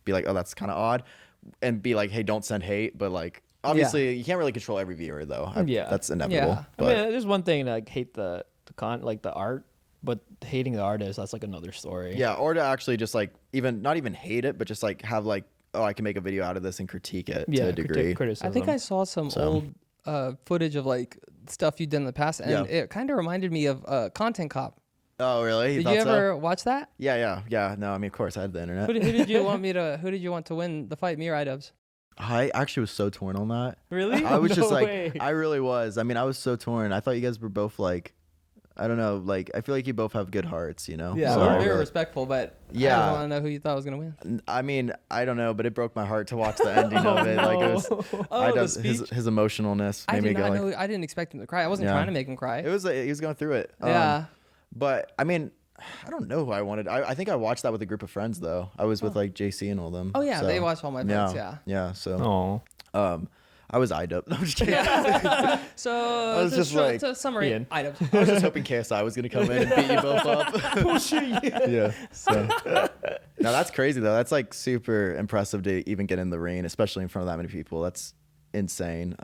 be like, oh, that's kind of odd, and be like, hey, don't send hate, but like obviously you can't really control every viewer though. That's inevitable. Yeah. But I mean, there's one thing to like hate the art. But hating the artist, that's like another story. Yeah, or to actually just like not even hate it, but just like have like, oh, I can make a video out of this and critique it to a degree. Criticism. I think I saw some old footage of like stuff you did in the past, and it kind of reminded me of Content Cop. Oh, really? Did you ever watch that? Yeah. No, I mean, of course, I had the internet. Who did you want Who did you want to win the fight, me or iDubbbz? I actually was so torn on that. Really? I was just like, way. I really was. I mean, I was so torn. I thought you guys were both like, I don't know, like I feel like you both have good hearts, you know. Yeah, So we're very respectful, but Yeah. I want to know who you thought was gonna win. I mean, I don't know, but it broke my heart to watch the ending of it. Like it was, the speech? his emotionalness I made me did go not like, know. I didn't expect him to cry. I wasn't trying to make him cry. it was like, he was going through it. Yeah. But I mean, I don't know who I wanted. I think I watched that with a group of friends though. I was with like JC and all them. Oh yeah, so, they watched all my fights. Yeah. Yeah. So, Oh. I was IDUB. No, I'm just kidding. So I was just like, to summary Ian. items. I was just hoping KSI was gonna come in and beat you both up. Yeah. So now that's crazy though. That's like super impressive to even get in the ring, especially in front of that many people. That's insane.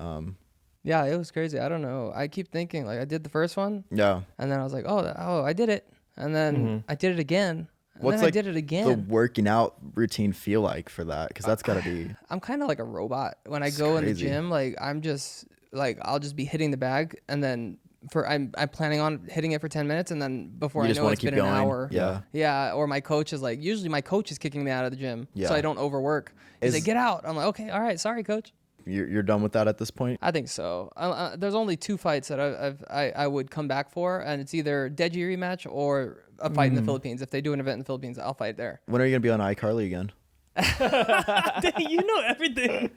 Yeah, it was crazy. I don't know. I keep thinking like I did the first one, Yeah. and then I was like, oh, I did it, and then I did it again. And What's then like I did it again. the working out routine feel like for that? Because that's got to be. I'm kind of like a robot when I go in the crazy. gym. Like I'm just like I'll just be hitting the bag, and then I'm planning on hitting it for 10 minutes, and then before You I just know wanna it's been keep an going. hour. Yeah. Or my coach is like, usually my coach is kicking me out of the gym, Yeah. so I don't overwork. He's like, get out. I'm like, okay, all right, sorry, coach. You're done with that at this point. I think so. There's only 2 fights that I would come back for, and it's either Deji rematch or a fight in the Philippines. If they do an event in the Philippines, I'll fight there. When are you gonna be on iCarly again? Dang, you know everything.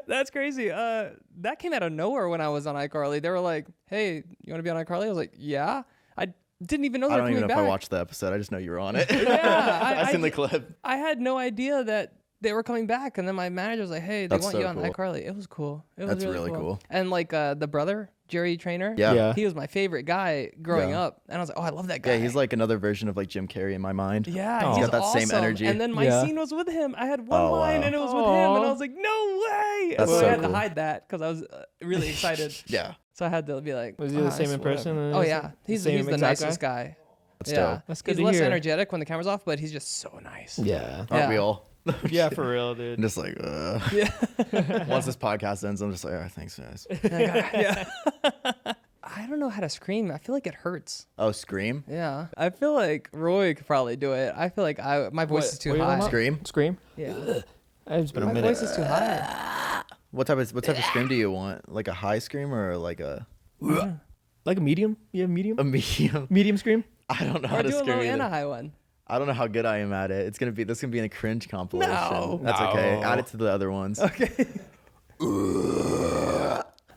That's crazy. That came out of nowhere when I was on iCarly. They were like, "Hey, you want to be on iCarly?" I was like, "Yeah." I didn't even know they I were don't coming even know back. if I watched the episode. I just know you were on it. Yeah, I seen the clip. I had no idea that they were coming back, and then my manager was like, "Hey, they That's want so you on cool. iCarly." It was cool. It was That's really cool. And like the brother, Jerry Trainer. Yeah. He was my favorite guy growing Yeah. up, and I was like, "Oh, I love that guy." Yeah, he's like another version of like Jim Carrey in my mind. Yeah, He's he's got that awesome. same energy. And then my Yeah. scene was with him. I had one Oh, line, wow. and it was with him, and I was like, "No way!" That's so so I had cool. to hide that because I was really excited. Yeah. So I had to be like, Was he the same it's in person? whatever. Oh yeah, he's the exact nicest guy. That's Yeah, dope. That's good he's to less hear. energetic when the camera's off, but he's just so nice. Yeah. Aren't we Yeah. all? Yeah, for real, I'm dude. just like, Yeah. once this podcast ends, I'm just like, oh, thanks, guys. Yeah. I don't know how to scream. I feel like it hurts. Oh, Scream? Yeah. I feel like Roy could probably do it. I feel like my voice is too what are you high. talking Scream? Scream? Yeah. It's been a My minute. voice is too high. What type of scream do you want? Like a high scream or like a Like a medium? You have medium? medium? Medium scream? I don't know how Or to do a scream low and a either. high one. I don't know how good I am at it. This gonna be in a cringe compilation. No. That's okay. No. Add it to the other ones. Okay.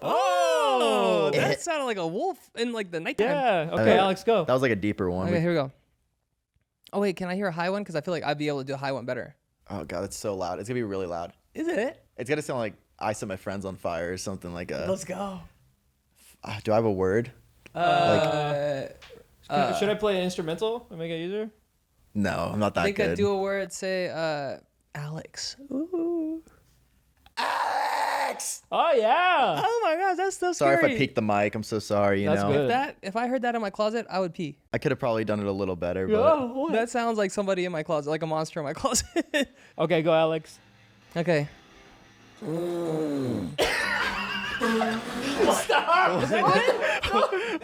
Oh, that sounded like a wolf in like the nighttime. Yeah. Okay, Alex, go. That was like a deeper one. Okay, here we go. Oh wait, can I hear a high one? Because I feel like I'd be able to do a high one better. Oh god, it's so loud. It's gonna be really loud. Is it? It's gonna sound like I set my friends on fire or something like a. Let's go. Do I have a word? Should I play an instrumental and make it easier? No, I'm not that Think good. I'd do a word. Say Alex. Ooh. Alex! Oh, yeah. Oh my gosh, that's so Sorry scary. if I peeked the mic. I'm so sorry. You That's know, good. If I heard that in my closet, I would pee. I could have probably done it a little better, but Oh, That sounds like somebody in my closet, like a monster in my closet. okay, go, Alex. Okay.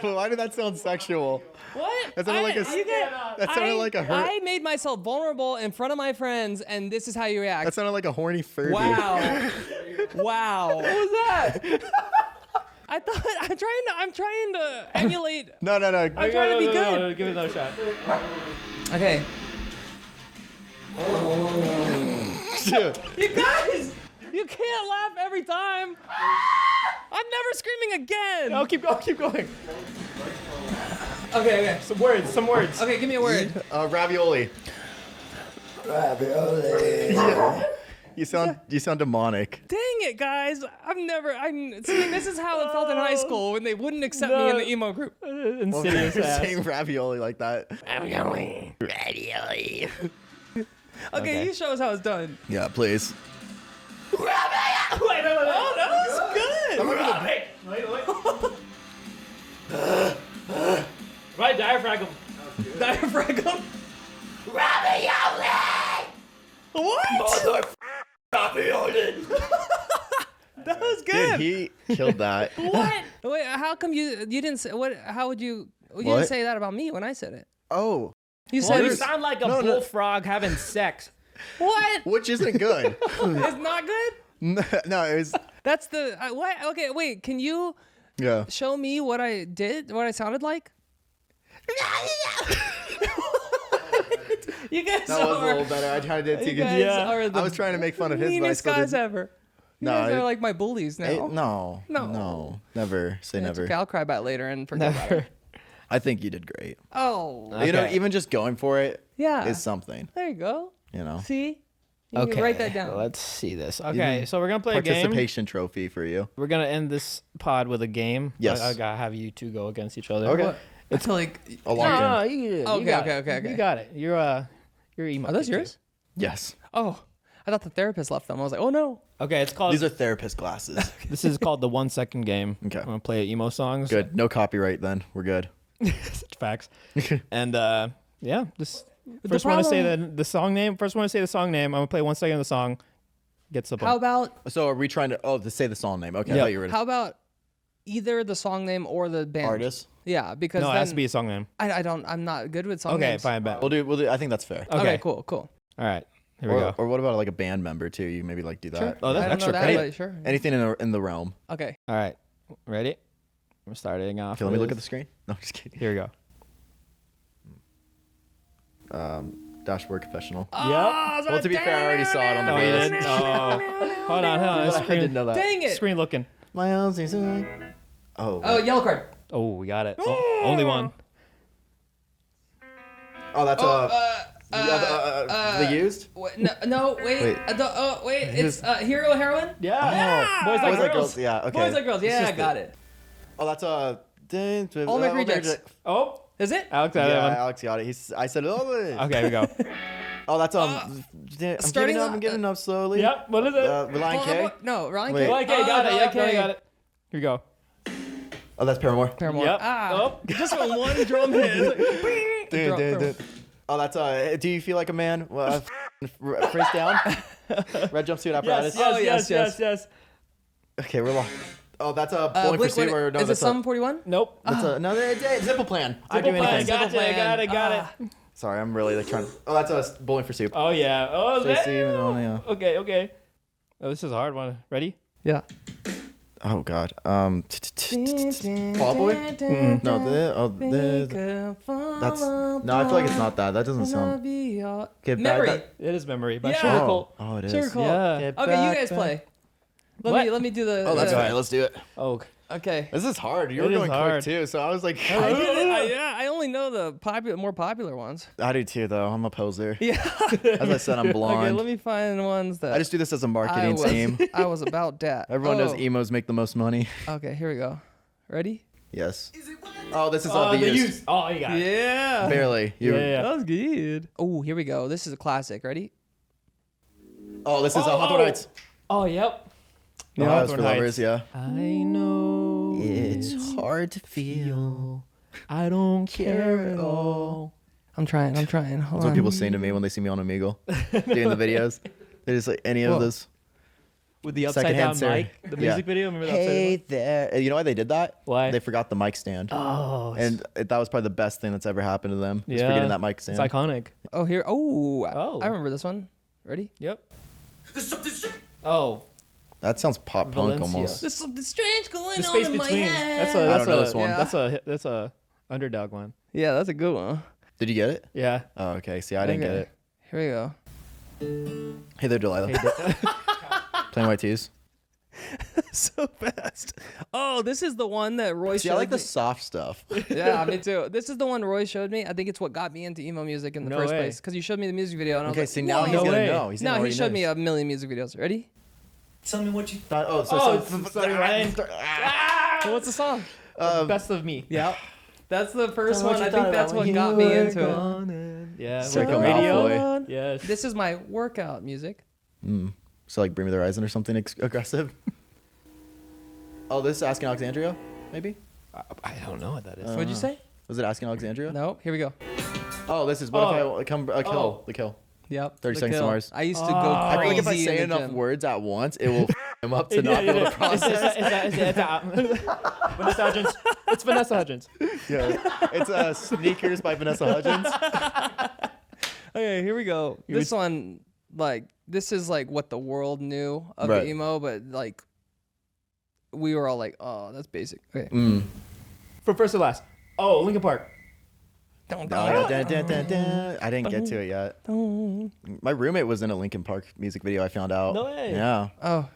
why did that sound sexual? What? That sounded like a. That sounded like a hurt. I made myself vulnerable in front of my friends, and this is how you react. That sounded like a horny Furby. Wow. Wow. What was that? I thought I'm trying to emulate. No. I'm trying to be good. No, give it another shot. Okay. Dude, You guys, you can't laugh every time. I'm never screaming again. No, keep going, keep going. Okay. Some words. Okay, give me a word. ravioli. Ravioli. You sound demonic. Dang it, guys. This is how it felt in high school when they wouldn't accept me in the emo group. Insidious You're ass. saying ravioli like that. Okay, you show us how it's done. Yeah, please. Oh, that was good. Right, diaphragm. Diaphragm. What? That was Dude, good. he killed that. What? Wait, how come you didn't say what? How would you? You What? didn't say that about me when I said it. Oh, You Well, said you sound like a bullfrog having sex. what? which isn't good. It's not good. No, it was. That's the what? Okay, wait. Can you Yeah. show me what I did? What I sounded like? You guys That was a are. little better. I tried to do it too You good. guys are the I was trying to make fun of his, but I meanest still guys did. ever. You No, guys are it- like my bullies now. No. Never say It's never. okay, I'll cry about it later and forget about it. I think you did great. Oh, You know, Okay. even just going for it yeah. is something. There you go. You know, See? You can write that down. Let's see this. Okay, so we're gonna play a game. participation trophy for you. We're gonna end this pod with a game. Yes. I gotta have you two go against each other. Okay. What? It's like. A long game. No, you got it. Okay. You got it. You're emo. Are those kid, too. yours? Yes. Oh, I thought the therapist left them. I was like, oh no. Okay, it's called. These are therapist glasses. This is called the 1 second game. Okay. I'm gonna play emo songs. Good. No copyright then. We're good. Such facts. And yeah, just first one to say the song name. First one to say the song name. I'm gonna play 1 second of the song. Gets up. How about So are we trying to say the song name? Okay. I Yeah. thought you were how about either the song name or the band? artist. Yeah, because No, it then has to be a song name. I'm not good with song Okay, names. fine, bet. We'll do. I think that's fair. Okay, cool. All right, here we go. Or what about like a band member too? You maybe like do that. Sure. Oh, that's I don't extra know that, credit. but sure. Anything in the realm. Okay. All right, ready? We're starting off. Okay, let me look at with- the screen. No, I'm just kidding. Here we go. Dashboard confessional. Oh, Well, to be fair, I already saw it on the Oh, you video. did? Oh, hold on. I Screen, didn't know that. Dang it. screen looking. My own season. Oh. Oh, yellow card. Oh, we got it. Only one. Oh, that's the used. Wait, no, wait. Wait. Wait. It's hero, heroine. Yeah. Boys like girls. Yeah. Okay. Boys like girls. Yeah, I just got it. Oh, that's Olmec Rejects. Oh, Is it? Alex. Yeah, Alex got it. I said Okay, here we go. Oh, that's starting I'm giving up slowly. Yep. What is it? Reliant K. No, Ryan Wait. K. Okay, got it. Yep, okay. got it. Here we go. Oh, that's Paramore. Paramore. Yep. Ah, just from one drum hit. It's like, Dude. Oh, that's Do you feel like a man? Face down. Red jumpsuit apparatus. Yes. Okay, we're locked. Oh, that's Bowling for Soup or no? Is it That's Sum 41? Nope. That's another Zipple Plan. I do Simple plan. anything. Got it. Sorry, I'm really like trying. Oh, that's Bowling for Soup. Oh yeah. Oh, Stacey, yeah. Okay. Oh, this is a hard one. Ready? Yeah. Oh God. Fall Boy? No, that's no. I feel like it's not that. That doesn't sound. Okay, Memory. It is Memory by Yeah. Sugar Cult. Oh, it is. Sugar Cult. Yeah. Okay, you guys play. Let me do the. Oh, that's right. Let's do it. Oh, Okay. This is hard. You It were is going hard. quick too, so I was like, I only know the more popular ones. I do too, though. I'm a poser. Yeah. As I said, I'm blonde. Okay, let me find ones that I just do this as a marketing was, scheme. I was about that. Everyone knows Oh. emos make the most money. Okay, here we go. Ready? Yes. Oh, this is the the used. use. Oh, you got it. Yeah. Barely. Yeah. That was good. Oh, here we go. This is a classic. Ready? Oh, this is Hawthorne Heights. Oh, yep. Yeah, Hawthorne House for Heights. Lovers. Yeah. I know It's hard to feel. I don't care at all. I'm trying. Hold That's on. what people sing to me when they see me on Omegle doing the videos. They just like any of Whoa. this. With the upside Secondhand down Sarah. mic, the music video. Remember the Hey upside there. You know why they did that? Why? They forgot the mic stand. Oh, And that was probably the best thing that's ever happened to them. Is Yeah. forgetting that mic stand. it's iconic. Oh, here. Oh, Oh. I remember this one. Ready? Yep. Oh, That sounds pop punk Valencia. almost. There's something strange going the on space in my between. head. That's a. I That's don't know a, this one. Yeah. That's a underdog one. Yeah, that's a good one. Did you get it? Yeah. Oh, okay. See, I didn't get Okay. it. Here we go. Hey there, Delilah. Playing white tees. So fast. Oh, this is the one that Roy See, showed I like the me. soft stuff. Yeah, me too. This is the one Roy showed me. I think it's what got me into emo music in the No first way. place. Because you showed me the music video, and I was Okay, like, see, now whoa. he's No gonna way. know. He's No, gonna he showed me knows. a million music videos. Ready? Tell me what you Oh, What's the song? Best of Me. Yeah. That's the first Tell me what one. you I think thought that's about what got me into it. Yeah. It's like with a the radio. Malfoy. Yes. This is my workout music. So like Bring Me the Horizon or something aggressive. Oh, this is Asking Alexandria, maybe? I don't know what that is. What'd you say? Was it Asking Alexandria? No, here we go. Oh, this is what if I come kill the kill. Yep. 30 the Seconds to kill. Mars. I used to go I feel crazy like if I say in the enough gym. words at once, it will him up to not be able to process. Vanessa Hudgens. It's Vanessa Hudgens. Yeah, it's Sneakers by Vanessa Hudgens. Okay, here we go. This one, like, this is like what the world knew of Right. the emo, but like, we were all like, oh, that's basic. Okay. From first to last. Oh, Linkin Park. I didn't get to it yet. My roommate was in a Linkin Park music video. I found out. No way. Yeah. Oh,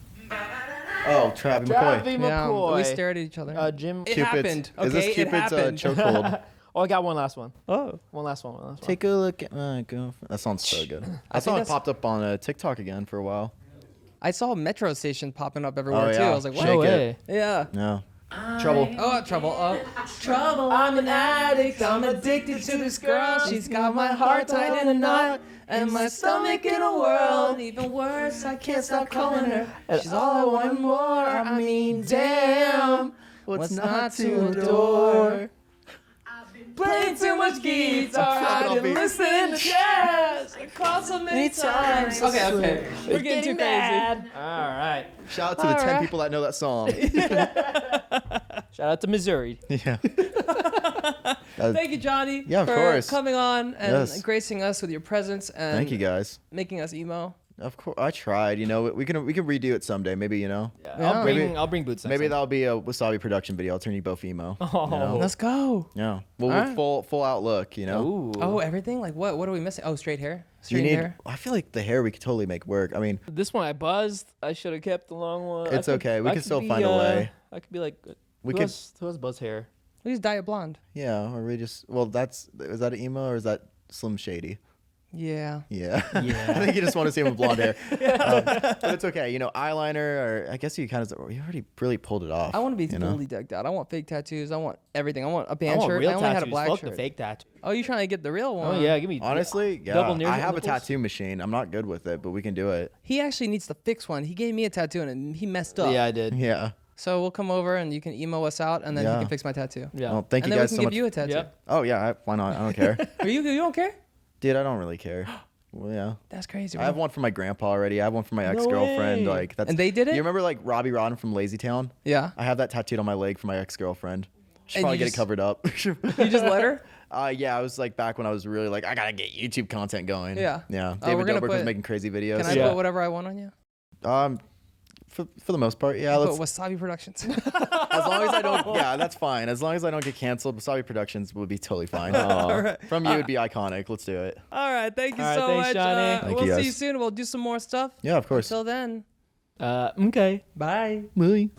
Travis Travis McCoy. yeah. McCoy. We stared at each other. Jim. It happened. Is this Okay, it Cupid's happened. chokehold? Oh, I got one last one. Oh, One last one. Take a look at my girlfriend. That sounds so good. I saw it that's- popped up on TikTok again for a while. I saw a metro station popping up everywhere too. yeah. I was like, what? Shake No it. way. Yeah. Yeah. Trouble. Oh, trouble. Oh, trouble. I'm an addict. I'm addicted to this girl. She's got my heart tight in a knot and my stomach in a whirl. And even worse, I can't stop calling her. She's all I want and more. I mean, damn. What's not to adore? Playing too much guitar, I've been listening to jazz. I called so many times. Okay. We're getting too crazy. All right. Shout out to the 10 Alright. people that know that song. Shout out to Missouri. Yeah. Thank you, Johnnie, Yeah, of for course. coming on and Yes. gracing us with your presence and Thank you guys. making us emo. Of course, I tried. You know, we can redo it someday. Maybe Yeah, Yeah. I'll bring boots. Next maybe time. that'll be a Wasabi production video. I'll turn you both emo. Oh. You know? Let's go. Yeah. Well, Alright. with full out look. You know. Ooh. Oh, everything? Like what? What are we missing? Oh, straight hair. You Straight need. hair. I feel like the hair we could totally make work. I mean, This one I buzzed. I should have kept the long one. It's okay. We I can still be, find a way. I could be like, We who could- has buzz hair? We just dye it blonde. yeah. Or we just. Well, is that an emo or is that Slim Shady? Yeah. Yeah. Yeah. I think you just want to see him with blonde hair. But it's okay. You know, eyeliner, or I guess you already really pulled it off. I want to be you know? fully decked out. I want fake tattoos. I want everything. I want a band I want shirt. real I only tattoos. had a black Fuck shirt. the fake tattoo. Oh, you trying to get the real one? Oh yeah, give me. Honestly, yeah. Double near I have a nipples? tattoo machine. I'm not good with it, but we can do it. He actually needs to fix one. He gave me a tattoo and he messed up. Yeah, I did. Yeah. So we'll come over and you can emo us out and then he Yeah. can fix my tattoo. Yeah. Well, thank And you then we guys can so give much. you a tattoo. Yep. Oh yeah, why not? I don't care. Are you don't care? Dude, I don't really care. Well, yeah. That's crazy. I have one for my grandpa already. I have one for my No ex-girlfriend. way. Like that's. And they did it? You remember like Robbie Rodden from Lazy Town? Yeah. I have that tattooed on my leg for my ex-girlfriend. Should And probably you get just- it covered up. You just let her? Yeah, I was like back when I was really like I gotta get YouTube content going. Yeah. Yeah. Oh, we're David gonna Dobrik was put- making crazy videos. Can I Yeah. put whatever I want on you? For the most part, yeah. Put Let's, Wasabi Productions. as long as I don't, yeah, that's fine. As long as I don't get canceled, Wasabi Productions would be totally fine. From you, it'd be iconic. Let's do it. All right. Thank you All right, so thanks, much. Johnnie. Thank We'll you, see you guys. soon. We'll do some more stuff. Yeah, of course. Until then, Okay. bye. Bye.